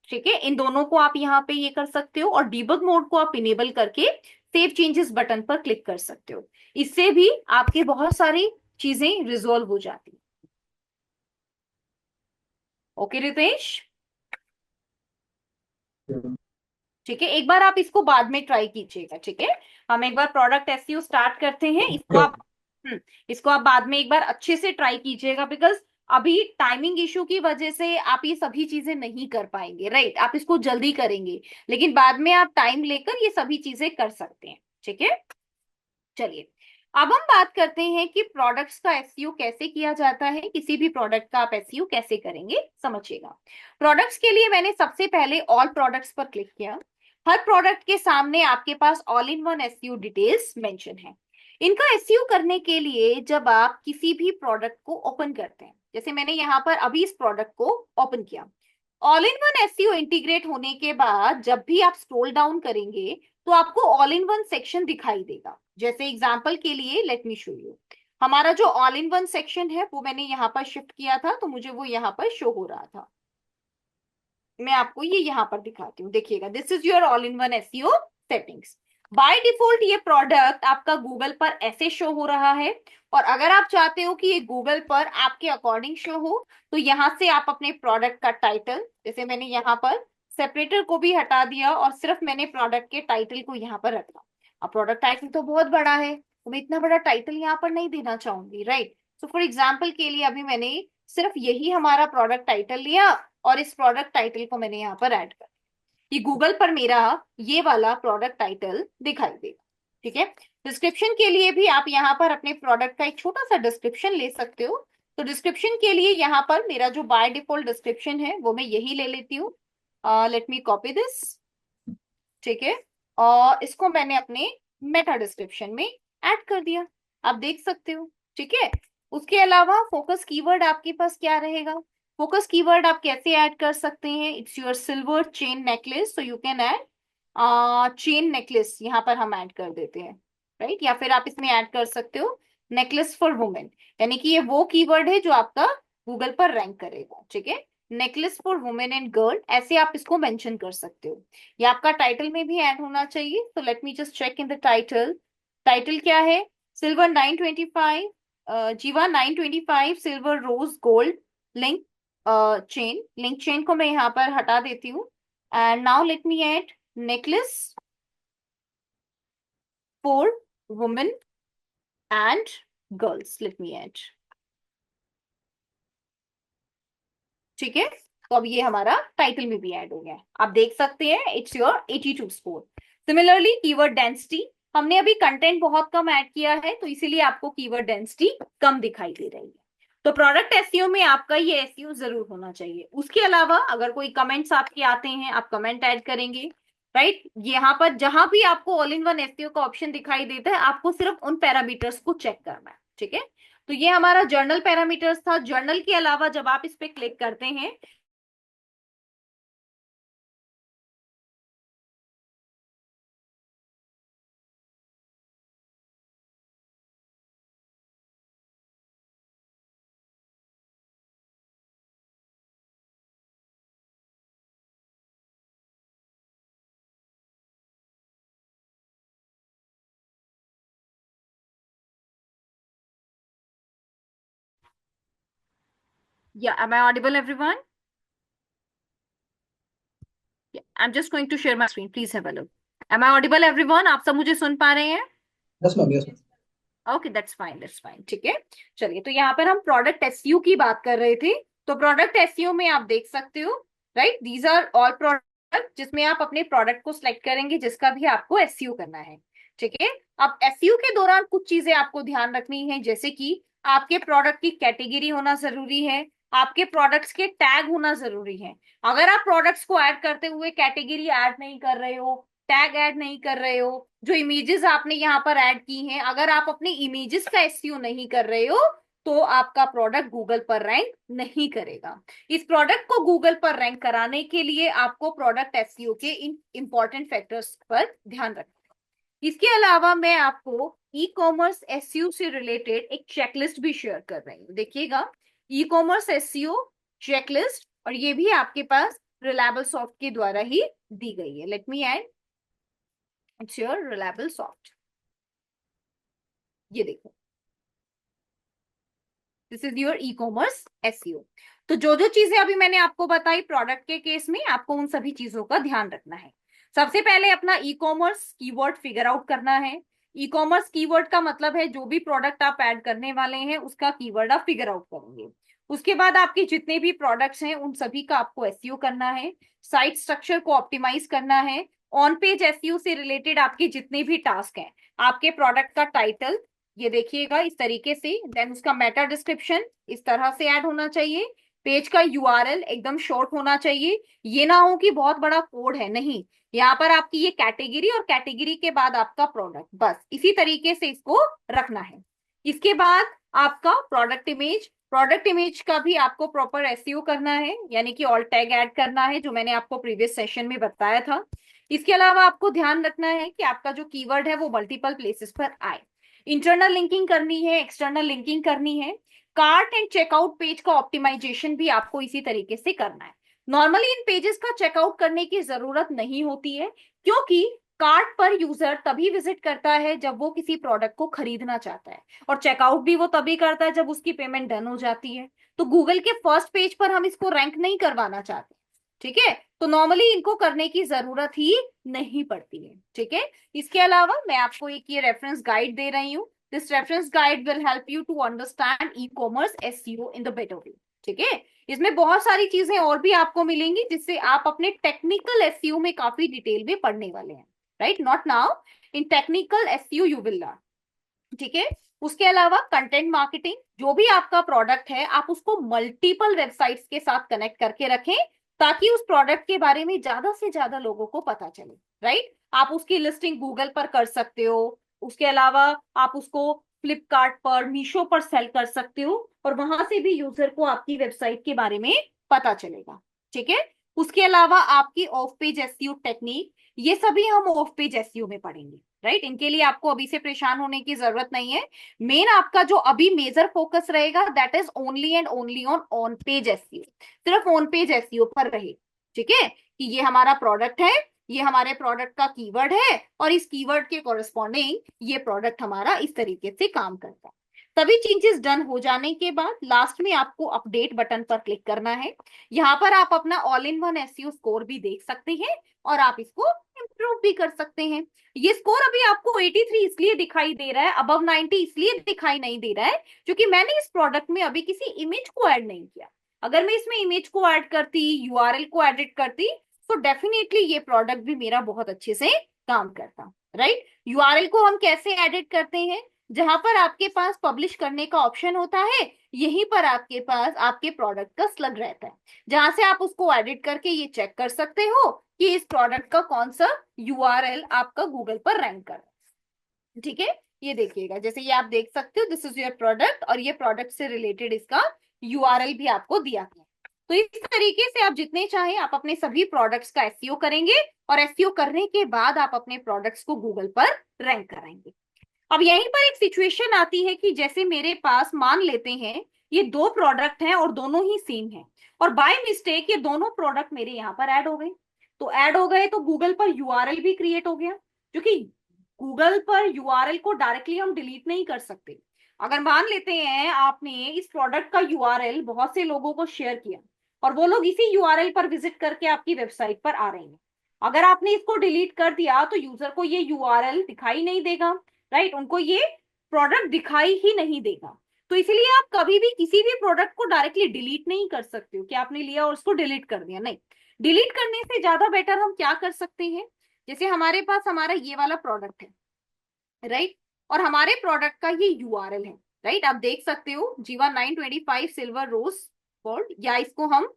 ठीक है? इन दोनों को आप यहाँ पे ये कर सकते हो, और डीबग मोड को आप इनेबल करके सेव चेंजेस बटन पर क्लिक कर सकते हो। इससे भी आपके बहुत सारी चीजें रिजोल्व हो जाती। ओके रितेश, ठीक है? एक बार आप इसको बाद में ट्राई कीजिएगा, ठीक है? हम एक बार प्रोडक्ट एसईओ स्टार्ट करते हैं, इसको आप इसको आप बाद में एक बार अच्छे से ट्राई कीजिएगा, बिकॉज अभी टाइमिंग इशू की वजह से आप ये सभी चीजें नहीं कर पाएंगे, राइट? आप इसको जल्दी करेंगे, लेकिन बाद में आप टाइम लेकर ये सभी चीजें कर सकते हैं, ठीक है? चलिए, अब हम बात करते हैं कि प्रोडक्ट्स का एसईओ कैसे किया जाता है, किसी भी प्रोडक्ट का आप एसईओ कैसे करेंगे, समझिएगा। प्रोडक्ट्स के लिए मैंने सबसे पहले ऑल प्रोडक्ट्स पर क्लिक किया। हर प्रोडक्ट के सामने आपके पास all in one SEO details mention है। इनका एसईओ करने के लिए जब आप किसी भी प्रोडक्ट को ओपन करते हैं, जैसे मैंने यहाँ पर अभी इस प्रोडक्ट को ओपन किया, all in one SEO integrate होने के बाद जब भी आप स्क्रॉल डाउन करेंगे तो आपको ऑल इन वन सेक्शन दिखाई देगा। जैसे एग्जांपल के लिए लेट मी शो यू, हमारा जो ऑल इन वन सेक्शन है वो मैंने यहाँ पर शिफ्ट किया था तो मुझे वो यहाँ पर शो हो रहा था। मैं आपको ये यहाँ पर दिखाती हूँ, देखिएगा, this is your all in one SEO settings. By default ये प्रोडक्ट आपका गूगल पर ऐसे शो हो रहा है, और अगर आप चाहते हो कि ये गूगल पर आपके अकॉर्डिंग शो हो तो यहाँ से आप अपने प्रोडक्ट का टाइटल, जैसे मैंने यहाँ पर सेपरेटर को भी हटा दिया और सिर्फ मैंने प्रोडक्ट के टाइटल को यहाँ पर रखा। अब प्रोडक्ट टाइटल तो बहुत बड़ा है तो मैं इतना बड़ा टाइटल यहाँ पर नहीं देना चाहूंगी, राइट। सो फॉर एग्जाम्पल के लिए अभी मैंने सिर्फ यही हमारा प्रोडक्ट टाइटल लिया और इस प्रोडक्ट टाइटल को मैंने यहाँ पर ऐड कर, कि गूगल पर मेरा ये वाला प्रोडक्ट टाइटल दिखाई देगा। ठीक है। डिस्क्रिप्शन के लिए भी आप यहाँ पर अपने प्रोडक्ट का एक छोटा सा डिस्क्रिप्शन ले सकते हो। तो डिस्क्रिप्शन के लिए यहाँ पर मेरा जो बाय डिफॉल्ट डिस्क्रिप्शन है वो मैं यही ले लेती हूँ। Let me copy this. ठीक है, और इसको मैंने अपने मेटा डिस्क्रिप्शन में ऐड कर दिया, आप देख सकते हो। ठीक है। उसके अलावा फोकस कीवर्ड आपके पास क्या रहेगा, फोकस कीवर्ड आप कैसे ऐड कर सकते हैं, it's your silver chain necklace, so you can add chain necklace, यहाँ पर हम ऐड कर देते हैं, राइट। या फिर आप इसमें ऐड कर सकते हो नेकलेस फॉर वुमेन, यानी कि ये वो कीवर्ड है जो आपका गूगल पर रैंक करेगा। ठीक है, necklace for women and girl, ऐसे आप इसको मेंशन कर सकते हो। ये आपका टाइटल में भी ऐड होना चाहिए। तो let me just check in the title. Title क्या है, silver 925, Jiva 925 silver rose gold link chain. Link chain को मैं यहाँ पर हटा देती हूँ। And now let me add necklace for women and girls, let me add. ठीक है, तो अब ये हमारा टाइटल में भी ऐड हो गया है, आप देख सकते हैं it's your 82 score. Similarly keyword density, हमने अभी कंटेंट बहुत कम ऐड किया है तो इसीलिए आपको कीवर्ड डेंसिटी कम दिखाई दे रही है। तो प्रोडक्ट एसईओ में आपका ये एसईओ जरूर होना चाहिए। उसके अलावा अगर कोई कमेंट्स आपके आते हैं आप कमेंट ऐड करेंगे, राइट। यहाँ पर जहां भी आपको ऑल इन वन एसईओ का ऑप्शन दिखाई देता है आपको सिर्फ उन पैरामीटर्स को चेक करना है। ठीक है, तो ये हमारा जर्नल पैरामीटर्स था। जर्नल के अलावा जब आप इस पे क्लिक करते हैं Yeah, am I audible, everyone? Yeah, I'm just going to share my screen. Please have a look. Am I audible, everyone? आप सब मुझे सुन पा रहे हैं? Yes ma'am, yes ma'am. Okay, that's fine, that's fine. ठीक है, चलिए, तो यहाँ पर हम प्रोडक्ट एसईओ की बात कर रहे थे। तो प्रोडक्ट एसईओ में आप देख सकते हो, right, these are all product जिसमें आप अपने प्रोडक्ट को सिलेक्ट करेंगे जिसका भी आपको एसईओ करना है। ठीक है, अब एसईओ के दौरान कुछ चीजें आपको ध्यान रखनी है, जैसे कि आपके प्रोडक्ट की कैटेगरी होना जरूरी है, आपके प्रोडक्ट्स के टैग होना जरूरी है। अगर आप प्रोडक्ट्स को ऐड करते हुए कैटेगरी ऐड नहीं कर रहे हो, टैग ऐड नहीं कर रहे हो, जो इमेजेस आपने यहाँ पर ऐड की हैं, अगर आप अपने इमेजेस का एसईओ नहीं कर रहे हो तो आपका प्रोडक्ट गूगल पर रैंक नहीं करेगा। इस प्रोडक्ट को गूगल पर रैंक कराने के लिए आपको प्रोडक्ट एसईओ के इन इंपॉर्टेंट फैक्टर्स पर ध्यान रखना है। इसके अलावा मैं आपको ई कॉमर्स एसईओ से रिलेटेड एक चेकलिस्ट भी शेयर कर रही हूँ, देखिएगा, ई कॉमर्स एसईओ चेकलिस्ट, और ये भी आपके पास रिलायबल सॉफ्ट के द्वारा ही दी गई है। Late me add, it's your reliable soft, ये देखो, this is your E commerce SEO. तो जो जो चीजें अभी मैंने आपको बताई प्रोडक्ट के केस में आपको उन सभी चीजों का ध्यान रखना है। सबसे पहले अपना e commerce keyword figure out करना है। ई कॉमर्स कीवर्ड का मतलब है जो भी प्रोडक्ट आप ऐड करने वाले हैं उसका कीवर्ड आप फिगर आउट करेंगे। उसके बाद आपके जितने भी प्रोडक्ट्स हैं उन सभी का आपको एसईओ करना है। साइट स्ट्रक्चर को ऑप्टिमाइज करना है। ऑन पेज एसईओ से रिलेटेड आपके जितने भी टास्क हैं, आपके प्रोडक्ट का टाइटल, ये देखिएगा इस तरीके से। देन उसका मेटा डिस्क्रिप्शन इस तरह से ऐड होना चाहिए। पेज का यूआरएल एकदम शॉर्ट होना चाहिए। ये ना हो कि बहुत बड़ा कोड है, नहीं, यहाँ पर आपकी ये कैटेगरी और कैटेगरी के बाद आपका प्रोडक्ट, बस इसी तरीके से इसको रखना है। इसके बाद आपका प्रोडक्ट इमेज का भी आपको प्रॉपर एसईओ करना है, यानी कि ऑल टैग ऐड करना है, जो मैंने आपको प्रीवियस सेशन में बताया था। इसके अलावा आपको ध्यान रखना है कि आपका जो कीवर्ड है वो मल्टीपल प्लेसेस पर आए। इंटरनल लिंकिंग करनी है, एक्सटर्नल लिंकिंग करनी है। कार्ट एंड चेकआउट पेज का ऑप्टिमाइजेशन भी आपको इसी तरीके से करना है। नॉर्मली इन पेजेस का चेकआउट करने की जरूरत नहीं होती है, क्योंकि कार्ट पर यूजर तभी विजिट करता है जब वो किसी प्रोडक्ट को खरीदना चाहता है, और चेकआउट भी वो तभी करता है जब उसकी पेमेंट डन हो जाती है। तो गूगल के फर्स्ट पेज पर हम इसको रैंक नहीं करवाना चाहते, ठीक है। तो नॉर्मली इनको करने की जरूरत ही नहीं पड़ती है, ठीक है। इसके अलावा मैं आपको एक ये रेफरेंस गाइड दे रही हूँ। This reference guide will help you to understand e commerce SEO in the better way, ठीक है। इसमें बहुत सारी चीजें और भी आपको मिलेंगी जिससे आप अपने टेक्निकल एसईओ में काफी डिटेल में पढ़ने वाले हैं, right. Not now, in technical SEO you will learn, ठीक है। उसके अलावा कंटेंट मार्केटिंग, जो भी आपका प्रोडक्ट है आप उसको मल्टीपल वेबसाइट्स के साथ कनेक्ट करके रखें, ताकि उस प्रोडक्ट के बारे में ज्यादा से ज्यादा लोगों को पता चले, राइट। आप उसकी लिस्टिंग गूगल पर कर सकते हो। उसके अलावा आप उसको फ्लिपकार्ट पर, मीशो पर सेल कर सकते हो, और वहां से भी यूजर को आपकी वेबसाइट के बारे में पता चलेगा, ठीक है। उसके अलावा आपकी ऑफ पेज एसईओ टेक्निक, ये सभी हम ऑफ पेज एसईओ में पढ़ेंगे, राइट। इनके लिए आपको अभी से परेशान होने की जरूरत नहीं है। मेन आपका जो अभी मेजर फोकस रहेगा that is only and only on page SEO, सिर्फ ऑन पेज एसईओ पर रहे, ठीक है। कि ये हमारा प्रोडक्ट है, ये हमारे प्रोडक्ट का कीवर्ड है, और इस कीवर्ड के कॉरेस्पॉन्डिंग ये प्रोडक्ट हमारा इस तरीके से काम करता है। सभी चेंजेस डन हो जाने के बाद लास्ट में आपको अपडेट बटन पर क्लिक करना है। यहाँ पर आप अपना all in one SEO score भी देख सकते हैं, और आप इसको इंप्रूव भी कर सकते हैं। ये स्कोर अभी आपको 83 इसलिए दिखाई दे रहा है, अबव 90 इसलिए दिखाई नहीं दे रहा है क्योंकि मैंने इस प्रोडक्ट में अभी किसी इमेज को ऐड नहीं किया। अगर मैं इसमें इमेज को ऐड करती, यूआरएल को एडिट करती, तो डेफिनेटली ये प्रोडक्ट भी मेरा बहुत अच्छे से काम करता, राइट। यूआरएल को हम कैसे एडिट करते हैं? जहां पर आपके पास पब्लिश करने का ऑप्शन होता है, यहीं पर आपके पास आपके प्रोडक्ट का स्लग रहता है, जहां से आप उसको एडिट करके ये चेक कर सकते हो कि इस प्रोडक्ट का कौन सा यूआरएल आपका गूगल पर रैंक कर रहा है, ठीक है। ये देखिएगा, जैसे ये आप देख सकते हो, दिस इज योर प्रोडक्ट, और ये प्रोडक्ट से रिलेटेड इसका यूआरएल भी आपको दिया गया। तो इस तरीके से आप जितने चाहें आप अपने सभी प्रोडक्ट्स का एसईओ करेंगे, और एसईओ करने के बाद आप अपने प्रोडक्ट्स को गूगल पर रैंक कराएंगे। अब यहीं पर एक सिचुएशन आती है कि जैसे मेरे पास, मान लेते हैं ये दो प्रोडक्ट हैं और दोनों ही सेम हैं, और बाय मिस्टेक ये दोनों प्रोडक्ट मेरे यहाँ पर ऐड हो गए। तो ऐड हो गए तो गूगल पर यूआरएल भी क्रिएट हो गया, क्योंकि गूगल पर यूआरएल को डायरेक्टली हम डिलीट नहीं कर सकते। अगर मान लेते हैं आपने इस प्रोडक्ट का यूआरएल बहुत से लोगों को शेयर किया, और वो लोग इसी यूआरएल पर विजिट करके आपकी वेबसाइट पर आ रहे हैं, अगर आपने इसको डिलीट कर दिया तो यूजर को ये यूआरएल दिखाई नहीं देगा, राइट। उनको ये प्रोडक्ट दिखाई ही नहीं देगा। तो इसलिए आप कभी भी किसी भी प्रोडक्ट को डायरेक्टली डिलीट नहीं कर सकते हो कि आपने लिया और उसको डिलीट कर दिया, नहीं। डिलीट करने से ज्यादा बेटर हम क्या कर सकते हैं, जैसे हमारे पास हमारा ये वाला प्रोडक्ट है, राइट, और हमारे प्रोडक्ट का ये यूआरएल है, राइट। आप देख सकते हो जीवा 925 सिल्वर रोज गोल्ड, या इसको हम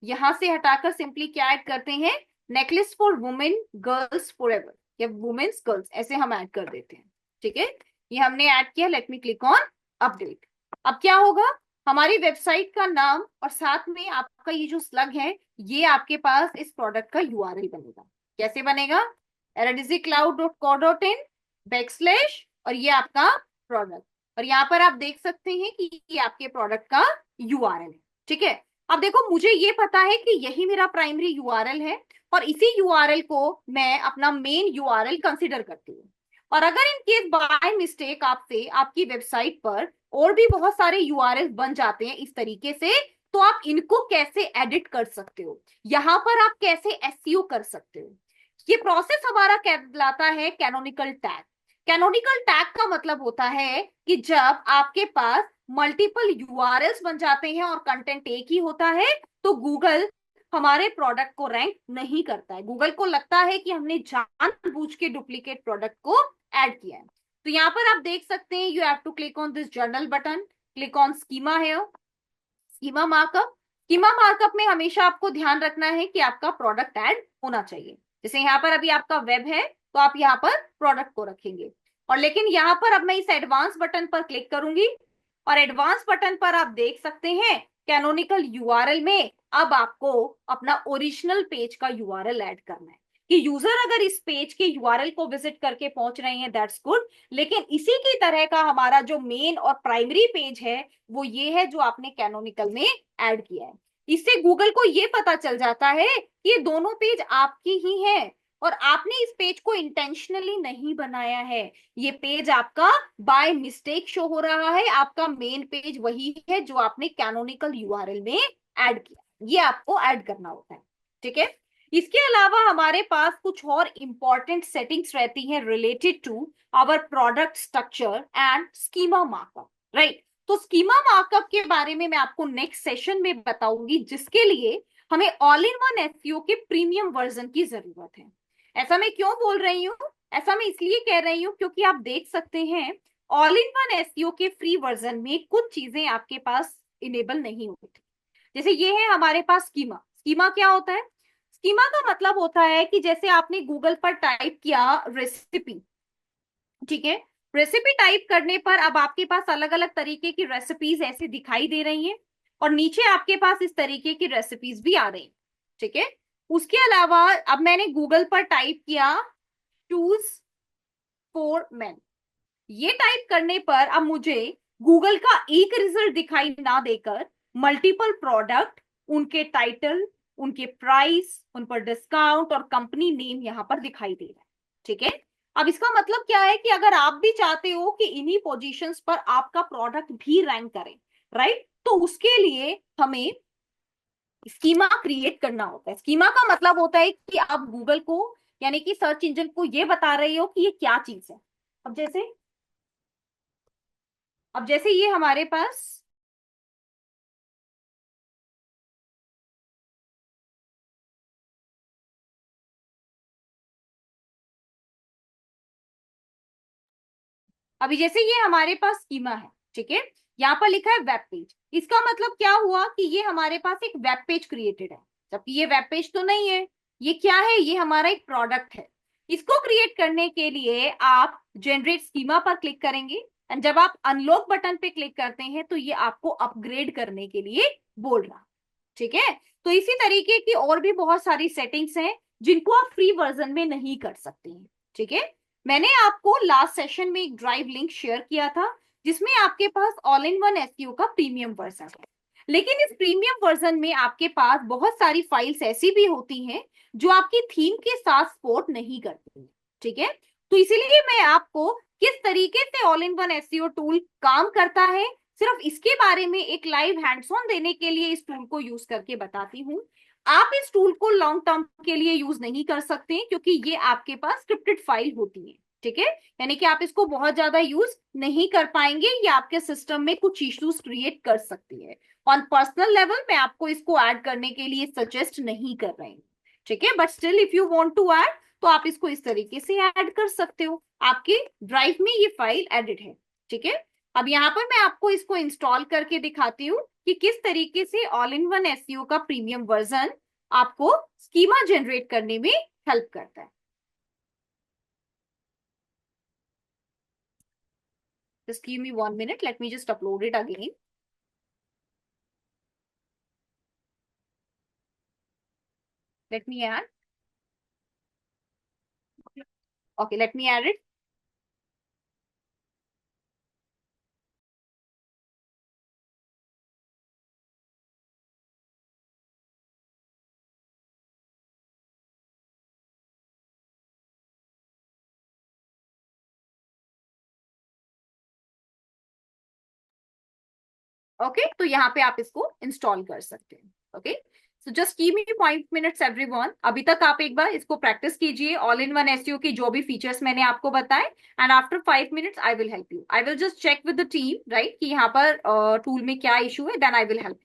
यहां से हटाकर सिंपली क्या ऐड करते हैं, necklace for women girls for ever, या वुमेन्स गर्ल्स, ऐसे हम ऐड कर देते हैं, ठीक है। ये हमने ऐड किया, let me click on update. अब क्या होगा, हमारी वेबसाइट का नाम और साथ में आपका ये जो स्लग है, ये आपके पास इस प्रोडक्ट का यूआरएल बनेगा। कैसे बनेगा, eradicloud.co.in बैकस्लैश, और ये आपका प्रोडक्ट, और यहाँ पर आप देख सकते हैं कि ये आपके प्रोडक्ट का यूआरएल है, ठीक है। अब देखो, मुझे ये पता है कि यही मेरा प्राइमरी यूआरएल है, और इसी यूआरएल को मैं अपना मेन यूआरएल कंसीडर करती हूँ। और अगर इन केस बाय मिस्टेक आपसे आपकी वेबसाइट पर और भी बहुत सारे यूआरएल बन जाते हैं इस तरीके से, तो आप इनको कैसे एडिट कर सकते हो, यहाँ पर आप कैसे एसईओ कर सकते हो, ये प्रोसेस हमारा कहलाता है कैनोनिकल टैग। कैनोनिकल टैग का मतलब होता है कि जब आपके पास मल्टीपल यूआरएल्स बन जाते हैं और कंटेंट एक ही होता है, तो गूगल हमारे प्रोडक्ट को रैंक नहीं करता है। गूगल को लगता है कि हमने जानबूझ के डुप्लीकेट प्रोडक्ट को ऐड किया है। तो यहाँ पर आप देख सकते हैं, you have to click on this journal button, click on schema है, स्कीमा मार्कअप। स्कीमा मार्कअप में हमेशा आपको ध्यान रखना है कि आपका प्रोडक्ट ऐड होना चाहिए। जैसे यहाँ पर अभी आपका वेब है, तो आप यहाँ पर प्रोडक्ट को रखेंगे। और लेकिन यहाँ पर अब मैं इस एडवांस बटन पर क्लिक करूंगी, और एडवांस बटन पर आप देख सकते हैं कैनोनिकल यूआरएल में अब आपको अपना ओरिजिनल पेज का यूआरएल ऐड करना है। कि यूजर अगर इस पेज के यूआरएल को विजिट करके पहुंच रहे हैं, दैट्स गुड। लेकिन इसी की तरह का हमारा जो मेन और प्राइमरी पेज है वो ये है जो आपने कैनोनिकल में ऐड किया है। इससे गूगल को ये पता चल जाता है कि ये दोनों पेज आपकी ही हैं, और आपने इस पेज को इंटेंशनली नहीं बनाया है। ये पेज आपका बाय मिस्टेक शो हो रहा है, आपका मेन पेज वही है जो आपने कैनोनिकल यूआरएल में ऐड किया। ये आपको ऐड करना होता है, ठीक है। इसके अलावा हमारे पास कुछ और इंपॉर्टेंट सेटिंग्स रहती हैं related to our product structure and schema markup, right. तो स्कीमा मार्कअप के बारे में मैं आपको नेक्स्ट सेशन में बताऊंगी, जिसके लिए हमें ऑल इन वन एसईओ के प्रीमियम वर्जन की जरूरत है। ऐसा मैं क्यों बोल रही हूँ? ऐसा मैं इसलिए कह रही हूँ क्योंकि आप देख सकते हैं ऑल इन वन एसईओ के फ्री वर्जन में कुछ चीजें आपके पास इनेबल नहीं होती। जैसे ये है हमारे पास स्कीमा। स्कीमा क्या होता है? स्कीमा का मतलब होता है कि जैसे आपने गूगल पर टाइप किया रेसिपी, ठीक है, रेसिपी टाइप करने पर अब आपके पास अलग अलग तरीके की रेसिपीज ऐसे दिखाई दे रही हैं, और नीचे आपके पास इस तरीके की रेसिपीज भी आ रही हैं, ठीक है। उसके अलावा अब मैंने गूगल पर टाइप किया चूज फॉर मेन, ये टाइप करने पर अब मुझे गूगल का एक रिजल्ट दिखाई ना देकर मल्टीपल प्रोडक्ट, उनके टाइटल, उनके प्राइस, उन पर डिस्काउंट और कंपनी नेम यहां पर दिखाई दे रहा है, ठीक है। अब इसका मतलब क्या है कि अगर आप भी चाहते हो कि इन्हीं पोजीशंस पर आपका प्रोडक्ट भी रैंक करे, राइट, तो उसके लिए हमें स्कीमा क्रिएट करना होता है। स्कीमा का मतलब होता है कि आप गूगल को, यानी कि सर्च इंजन को ये बता रहे हो कि ये क्या चीज है। अब जैसे अब जैसे ये हमारे पास, अभी जैसे ये हमारे पास स्कीमा है, ठीक है, यहाँ पर लिखा है वेब पेज। इसका मतलब क्या हुआ कि ये हमारे पास एक वेब पेज क्रिएटेड है, जबकि ये वेब पेज तो नहीं है। ये क्या है? ये हमारा एक प्रोडक्ट है। इसको क्रिएट करने के लिए आप जनरेट स्कीमा पर क्लिक करेंगे, एंड जब आप अनलॉक बटन पे क्लिक करते हैं तो ये आपको अपग्रेड करने के लिए बोल रहा, ठीक है। तो इसी तरीके की और भी बहुत सारी सेटिंग्स हैं जिनको आप फ्री वर्जन में नहीं कर सकते हैं, ठीक है। मैंने आपको लास्ट सेशन में एक ड्राइव लिंक शेयर किया था जिसमें आपके पास ऑल इन वन एसईओ का प्रीमियम वर्जन है। लेकिन इस प्रीमियम वर्जन में आपके पास बहुत सारी फाइल्स ऐसी भी होती हैं जो आपकी थीम के साथ सपोर्ट नहीं करती, ठीक है। तो इसीलिए मैं आपको किस तरीके से all in one SEO tool काम करता है, सिर्फ इसके बारे में एक लाइव हैंड्स ऑन देने के लिए इस टूल को यूज करके बताती हूँ। आप इस टूल को लॉन्ग टर्म के लिए यूज नहीं कर सकते क्योंकि ये आपके पास स्क्रिप्टेड फाइल होती है, ठीक है। यानी कि आप इसको बहुत ज्यादा यूज नहीं कर पाएंगे, ये आपके सिस्टम में कुछ इश्यूज क्रिएट कर सकती है। ऑन पर्सनल लेवल मैं आपको इसको ऐड करने के लिए सजेस्ट नहीं कर रही हूँ, ठीक है। But still if you want to add तो आप इसको इस तरीके से ऐड कर सकते हो। आपके ड्राइव में ये फाइल एडिट है, ठीक है। अब यहाँ पर मैं आपको इसको इंस्टॉल करके दिखाती हूँ कि किस तरीके से ऑल इन वन एसईओ का प्रीमियम वर्जन आपको स्कीमा जनरेट करने में हेल्प करता है। Just give me 1 minute. Let me just upload it again. Let me add. Okay, let me add it. Okay, तो यहाँ पे आप इसको इंस्टॉल कर सकते हैं। Okay, so just give me 5 minutes everyone. अभी तक आप एक बार इसको प्रैक्टिस कीजिए, ऑल इन वन एसईओ की जो भी फीचर्स मैंने आपको बताए, and after 5 minutes I will help you. I will just check with the team, right, कि यहाँ पर टूल में क्या इशू है, then I will help.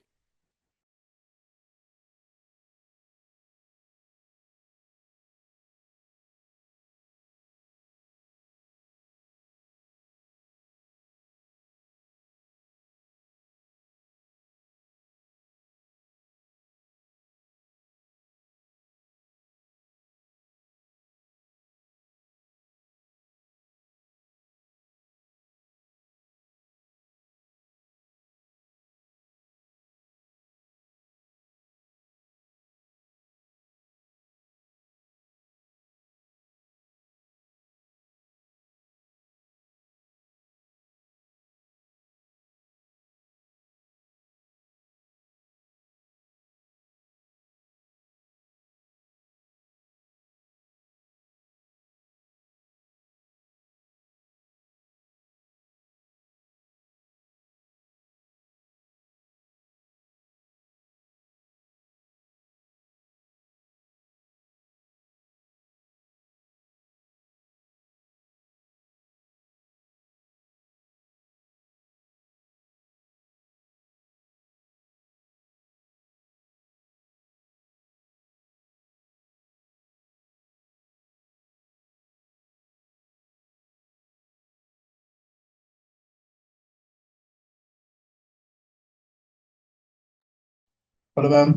Hello ma'am.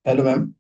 Hello ma'am.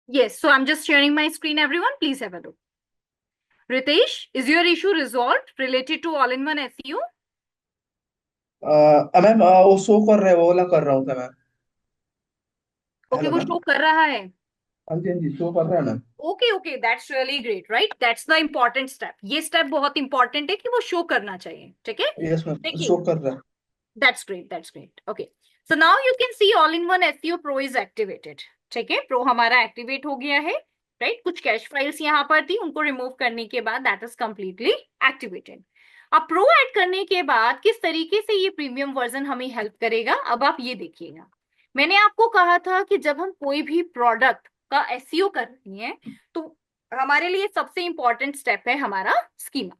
Yes, so I'm just sharing my screen, everyone. Please have a look. Ritesh, is your issue resolved related to all-in-one SEO? Ma'am वो show कर रहे, वो वाला कर रहा हूँ था ma'am. Okay, hello वो मैम। शो कर रहा है। हाँ जी हाँ जी, शो कर रहा है ma'am. Okay okay, that's really great, right? That's the important step. ये स्टेप बहुत इंपॉर्टेंट है कि वो शो करना चाहिए, ठीक है? यस मैम, शो देखिए, कर रहा है। that's great, that's great. Okay, so now you can see all-in-one SEO Pro is activated. ठीक है, प्रो हमारा एक्टिवेट हो गया है, राइट? कुछ कैश फाइल्स यहाँ पर थी, उनको रिमूव करने के बाद दैट इज कंप्लीटली एक्टिवेटेड। अब प्रो ऐड करने के बाद किस तरीके से ये प्रीमियम वर्जन हमें हेल्प करेगा, अब आप ये देखिएगा। मैंने आपको कहा था कि जब हम कोई भी प्रोडक्ट का एसईओ कर रहे हैं तो हमारे लिए सबसे इंपॉर्टेंट स्टेप है हमारा स्कीमा।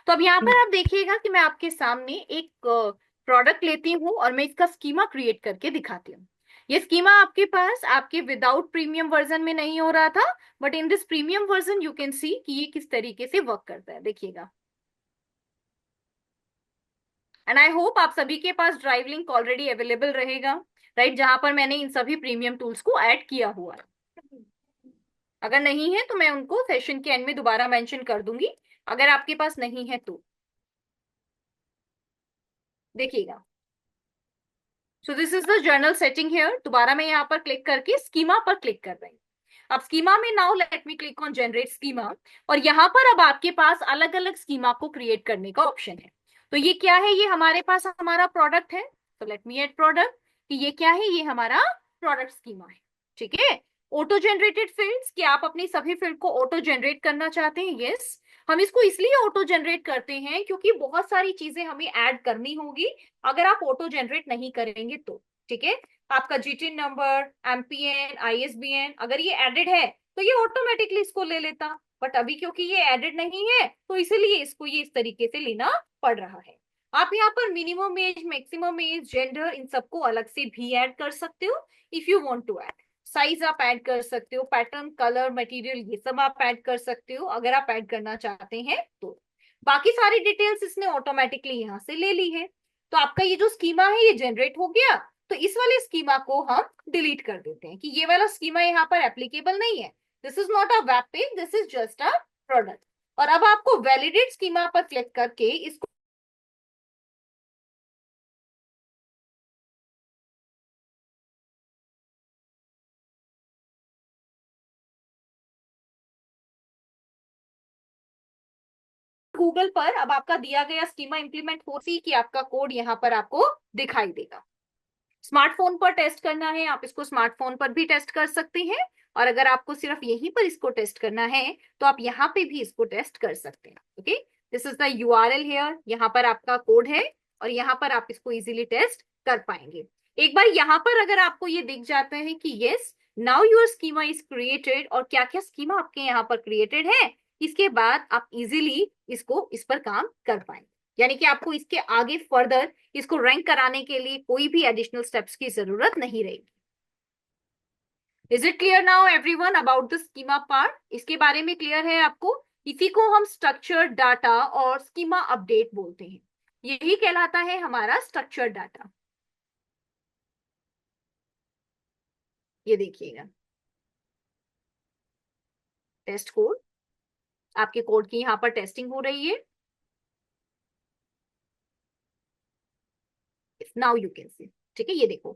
तो अब यहाँ पर आप देखिएगा कि मैं आपके सामने एक प्रोडक्ट लेती हूँ और मैं इसका स्कीमा क्रिएट करके दिखाती हूँ। ये स्कीमा आपके पास आपके विदाउट प्रीमियम वर्जन में नहीं हो रहा था, but in this premium version you can see कि ये किस तरीके से वर्क करता है, देखिएगा। एंड आई होप आप सभी के पास ड्राइव लिंक ऑलरेडी अवेलेबल रहेगा, राइट? जहां पर मैंने इन सभी प्रीमियम टूल्स को ऐड किया हुआ है। अगर नहीं है तो मैं उनको सेशन के एंड में दोबारा मेंशन कर दूंगी, अगर आपके पास नहीं है तो देखिएगा। So this is the journal setting here. दोबारा मैं यहाँ पर क्लिक करके स्कीमा पर क्लिक कर रही हूँ। अब स्कीमा में now let me click on generate schema, और यहाँ पर अब आपके पास अलग अलग स्कीमा को क्रिएट करने का ऑप्शन है। तो ये क्या है? ये हमारे पास हमारा प्रोडक्ट है, तो लेट मी एड प्रोडक्ट। कि ये क्या है? ये हमारा प्रोडक्ट स्कीमा है, ठीक है? ऑटो जनरेटेड फील्ड्स, कि आप अपनी सभी फील्ड को ऑटो जनरेट करना चाहते हैं? यस। हम इसको इसलिए ऑटो जनरेट करते हैं क्योंकि बहुत सारी चीजें हमें ऐड करनी होगी अगर आप ऑटो जनरेट नहीं करेंगे तो, ठीक है? आपका जीटीन नंबर, एमपीएन, आईएसबीएन, अगर ये एडेड है तो ये ऑटोमेटिकली इसको ले लेता, बट अभी क्योंकि ये एडेड नहीं है तो इसीलिए इसको ये इस तरीके से लेना पड़ रहा है। आप यहाँ पर minimum age, maximum age, gender, इन सबको अलग से भी ऐड कर सकते हो if you want to add. Size आप ऐड कर सकते हो, पैटर्न, कलर, मटेरियल, ये सब आप ऐड कर सकते हो अगर आप ऐड करना चाहते हैं तो। बाकी सारी डिटेल्स इसने ऑटोमेटिकली यहाँ से ले ली है। तो आपका ये जो स्कीमा है ये जनरेट हो गया, तो इस वाले स्कीमा को हम डिलीट कर देते हैं कि ये वाला स्कीमा यहाँ पर एप्लीकेबल नहीं है। This is not a web page, this is just a product. और अब आपको वैलिडेट स्कीमा पर क्लिक करके इसको गूगल पर अब आपका दिया गया स्कीमा इंप्लीमेंट हो सी कि आपका कोड यहाँ पर आपको दिखाई देगा। स्मार्टफोन पर टेस्ट करना है, आप इसको स्मार्टफोन पर भी टेस्ट कर सकते हैं। और अगर आपको सिर्फ यहीं पर इसको टेस्ट करना है तो आप यहाँ पे भी इसको टेस्ट कर सकते हैं। Okay, this is the URL here, यहाँ पर आपका कोड है और यहाँ पर आप इसको इजीली टेस्ट कर पाएंगे। एक बार यहाँ पर अगर आपको ये दिख जाता है कि yes now your schema is created और क्या क्या स्कीमा आपके यहाँ पर क्रिएटेड है, इसके बाद आप इजीली इसको इस पर काम कर पाएंगे। यानी कि आपको इसके आगे फर्दर इसको रैंक कराने के लिए कोई भी एडिशनल स्टेप्स की जरूरत नहीं रहेगी। Is it clear now everyone about the schema part? इसके बारे में क्लियर है आपको? इसी को हम स्ट्रक्चर डाटा और स्कीमा अपडेट बोलते हैं। यही कहलाता है हमारा स्ट्रक्चर डाटा। ये देखिएगा टेस्ट कोड, आपके कोड की यहाँ पर टेस्टिंग हो रही है। नाउ यू कैन सी, ठीक है, ये देखो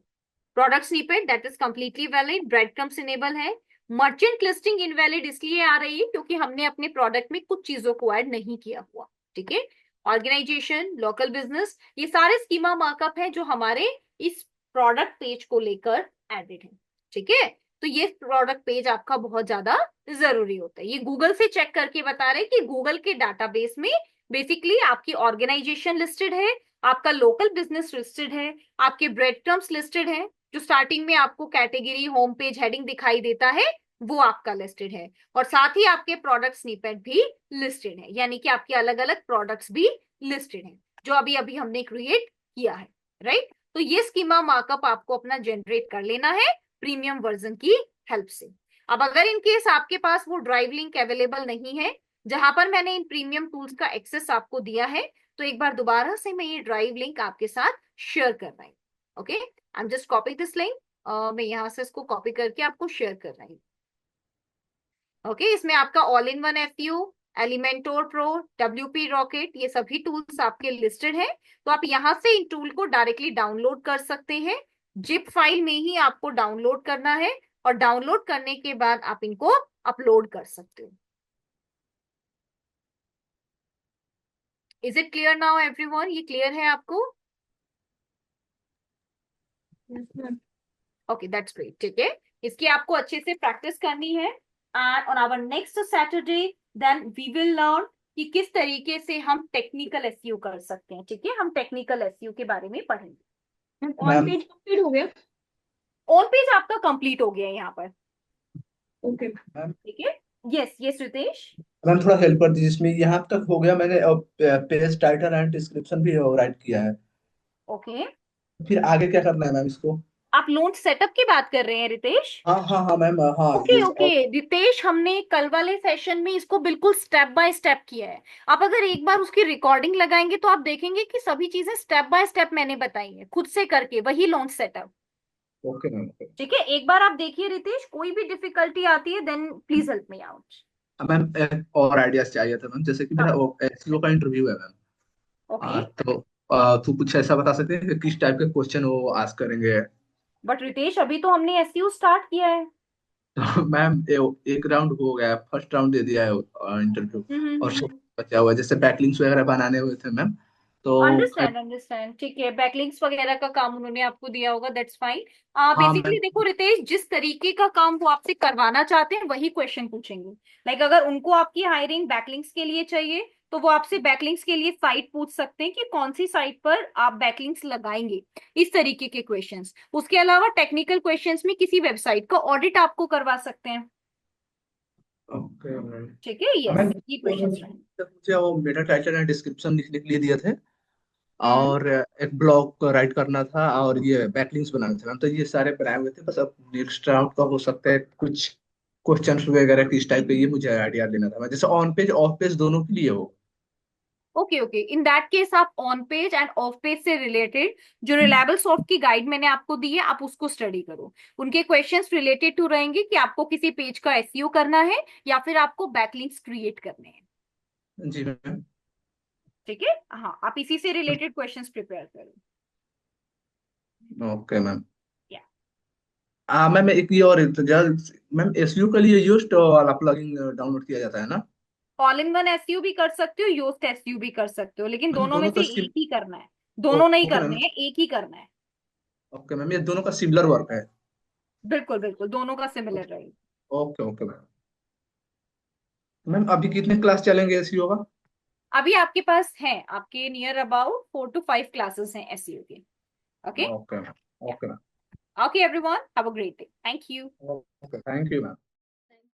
product snippet that is completely valid, bread crumbs enable है। मर्चेंट लिस्टिंग इनवैलिड इसलिए आ रही है क्योंकि हमने अपने प्रोडक्ट में कुछ चीजों को ऐड नहीं किया हुआ। ठीक है, ऑर्गेनाइजेशन, लोकल बिजनेस, ये सारे स्कीमा मार्कअप है जो हमारे इस प्रोडक्ट पेज को लेकर एडेड है। ठीक है, तो ये प्रोडक्ट पेज आपका बहुत ज्यादा जरूरी होता है। ये गूगल से चेक करके बता रहे कि गूगल के डाटाबेस में बेसिकली आपकी ऑर्गेनाइजेशन लिस्टेड है, आपका लोकल बिजनेस लिस्टेड है, आपके ब्रेड क्रम्स लिस्टेड है, जो स्टार्टिंग में आपको कैटेगरी होम पेज हेडिंग दिखाई देता है वो आपका लिस्टेड है, और साथ ही आपके प्रोडक्ट स्निपेट भी लिस्टेड है, यानी कि आपके अलग अलग प्रोडक्ट्स भी लिस्टेड हैं जो अभी अभी हमने क्रिएट किया है। राइट, तो ये स्कीमा मार्कअप आपको अपना जनरेट कर लेना है प्रीमियम वर्जन की हेल्प से। अब अगर इन केस आपके पास वो ड्राइव लिंक अवेलेबल नहीं है जहां पर मैंने इन प्रीमियम टूल्स का एक्सेस आपको दिया है, तो एक बार दोबारा से मैं ये ड्राइव लिंक आपके साथ शेयर कर रही हूँ। Okay, I am just copy this link, मैं यहां से इसको कॉपी करके आपको शेयर कर रही हूँ। ओके, इसमें आपका all in one FU, Elementor pro, WP rocket, ये सभी टूल्स आपके लिस्टेड है। तो आप यहाँ से इन टूल को डायरेक्टली डाउनलोड कर सकते हैं। जिप फाइल में ही आपको डाउनलोड करना है और डाउनलोड करने के बाद आप इनको अपलोड कर सकते हो। Is it clear now everyone? ये क्लियर है आपको? Okay, that's great. ठीक है, इसकी आपको अच्छे से प्रैक्टिस करनी है and on our next Saturday then we will learn कि किस तरीके से हम टेक्निकल एसईओ कर सकते हैं। ठीक है, हम टेक्निकल एसईओ के बारे में पढ़ेंगे। ऑन पेज कंप्लीट हो गया? ऑन पेज आपका कंप्लीट हो गया है यहाँ पर। ओके ठीक है, यस यस रितेश। मैम थोड़ा हेल्प कर दीजिए, इसमें यहाँ तक हो गया, मैंने पेज टाइटल एंड डिस्क्रिप्शन भी राइट किया है। ओके, फिर आगे क्या करना है मैम इसको? आप लॉन्च सेटअप की बात कर रहे हैं रितेश? हाँ हाँ हाँ मैम, हाँ ओके ये ओके रितेश, हमने कल वाले सेशन में इसको बिल्कुल स्टेप बाय स्टेप किया है। आप अगर एक बार उसकी रिकॉर्डिंग लगाएंगे तो आप देखेंगे कि सभी चीजें स्टेप बाय स्टेप मैंने बताई है खुद से करके, वही लॉन्च सेटअप। Okay ma'am. ठीक है, एक बार आप देखिए रितेश, कोई भी डिफिकल्टी आती है then please help me out. Ma'am एक और आइडियाज चाहिए था मैम, जैसे कि मेरा हाँ, एसईओ का इंटरव्यू है मैम। ओके, तो तो कुछ ऐसा बता सकते हैं कि किस टाइप के क्वेश्चन वो आस्क करेंगे? बट रितेश अभी तो हमने एसईओ स्टार्ट किया है। तो मैम एक राउंड हो गया, फर्स्ट राउंड दे दिया है इंटरव्यू, और हम्म, बचा हुआ है, जैसे बैकलिंक्स वगैरह बनाने हुए थे मैम। तो अंडरस्टैंड अंडरस्टैंड, ठीक है, बैकलिंक्स वगैरह का काम उन्होंने आपको दिया होगा, दैट्स फाइन। हाँ बेसिकली मैम। देखो रितेश, जिस तरीके का काम वो आपसे करवाना चाहते हैं वही क्वेश्चन पूछेंगे। लाइक अगर उनको आपकी हायरिंग बैकलिंक्स के लिए चाहिए तो वो आपसे बैकलिंक्स के लिए साइट पूछ सकते हैं कि कौन सी साइट पर आप बैकलिंक्स लगाएंगे, इस तरीके के क्वेश्चंस। उसके अलावा टेक्निकल क्वेश्चंस में किसी वेबसाइट का ऑडिट आपको करवा सकते हैं। Okay ma'am. ठीक है, यस, मैम ये क्वेश्चंस रहे। मुझे वो मेटा टाइटल एंड डिस्क्रिप्शन लिखने के लिए दिए थे, हम्म, और एक ब्लॉग राइट करना था, और ये बैकलिंक्स बनाने थे मैम, तो ये सारे बनाए हुए थे। बस अब नेक्स्ट राउंड का हो सकता है कुछ क्वेश्चंस वगैरह किस टाइप के, ये मुझे आइडिया लेना था, जैसे ऑन पेज ऑफ पेज दोनों के लिए हो। Okay okay, in that case आप on page and off page से रिलेटेड जो रिलायबल सॉफ्ट की गाइड मैंने आपको दी है आप उसको स्टडी करो। उनके क्वेश्चंस रिलेटेड टू रहेंगे कि आपको किसी पेज का एसईओ करना है या फिर आपको बैकलिंक्स क्रिएट करने हैं। जी मैम। ठीक है, हाँ, आप इसी से रिलेटेड क्वेश्चंस प्रिपेयर करो। Okay ma'am. या मैम एक ये और मैम एसयू के लिए यूस्ट वाला प्लगइन डाउनलोड किया जाता है ना? ऑल इन वन एसईओ भी कर सकते हो, योस्ट एसईओ भी कर सकते हो, लेकिन मैम दोनों में दोनों से का एक ही करना है। दोनों नहीं ओके करने मैम। हैं, एक ही करना है। ओके मैम, ये दोनों का सिमिलर वर्क है? बिल्कुल बिल्कुल, दोनों का सिमिलर रहेगा। Okay okay ma'am. मैम अभी कितने क्लास चलेंगे एसईओ का? अभी आपके पास है, आपके नियर अबाउट 4 to 5 क्लासेस हैं एसईओ के। Okay, okay ma'am. Okay ma'am. Okay everyone, have a great day, thank you. Okay thank you ma'am.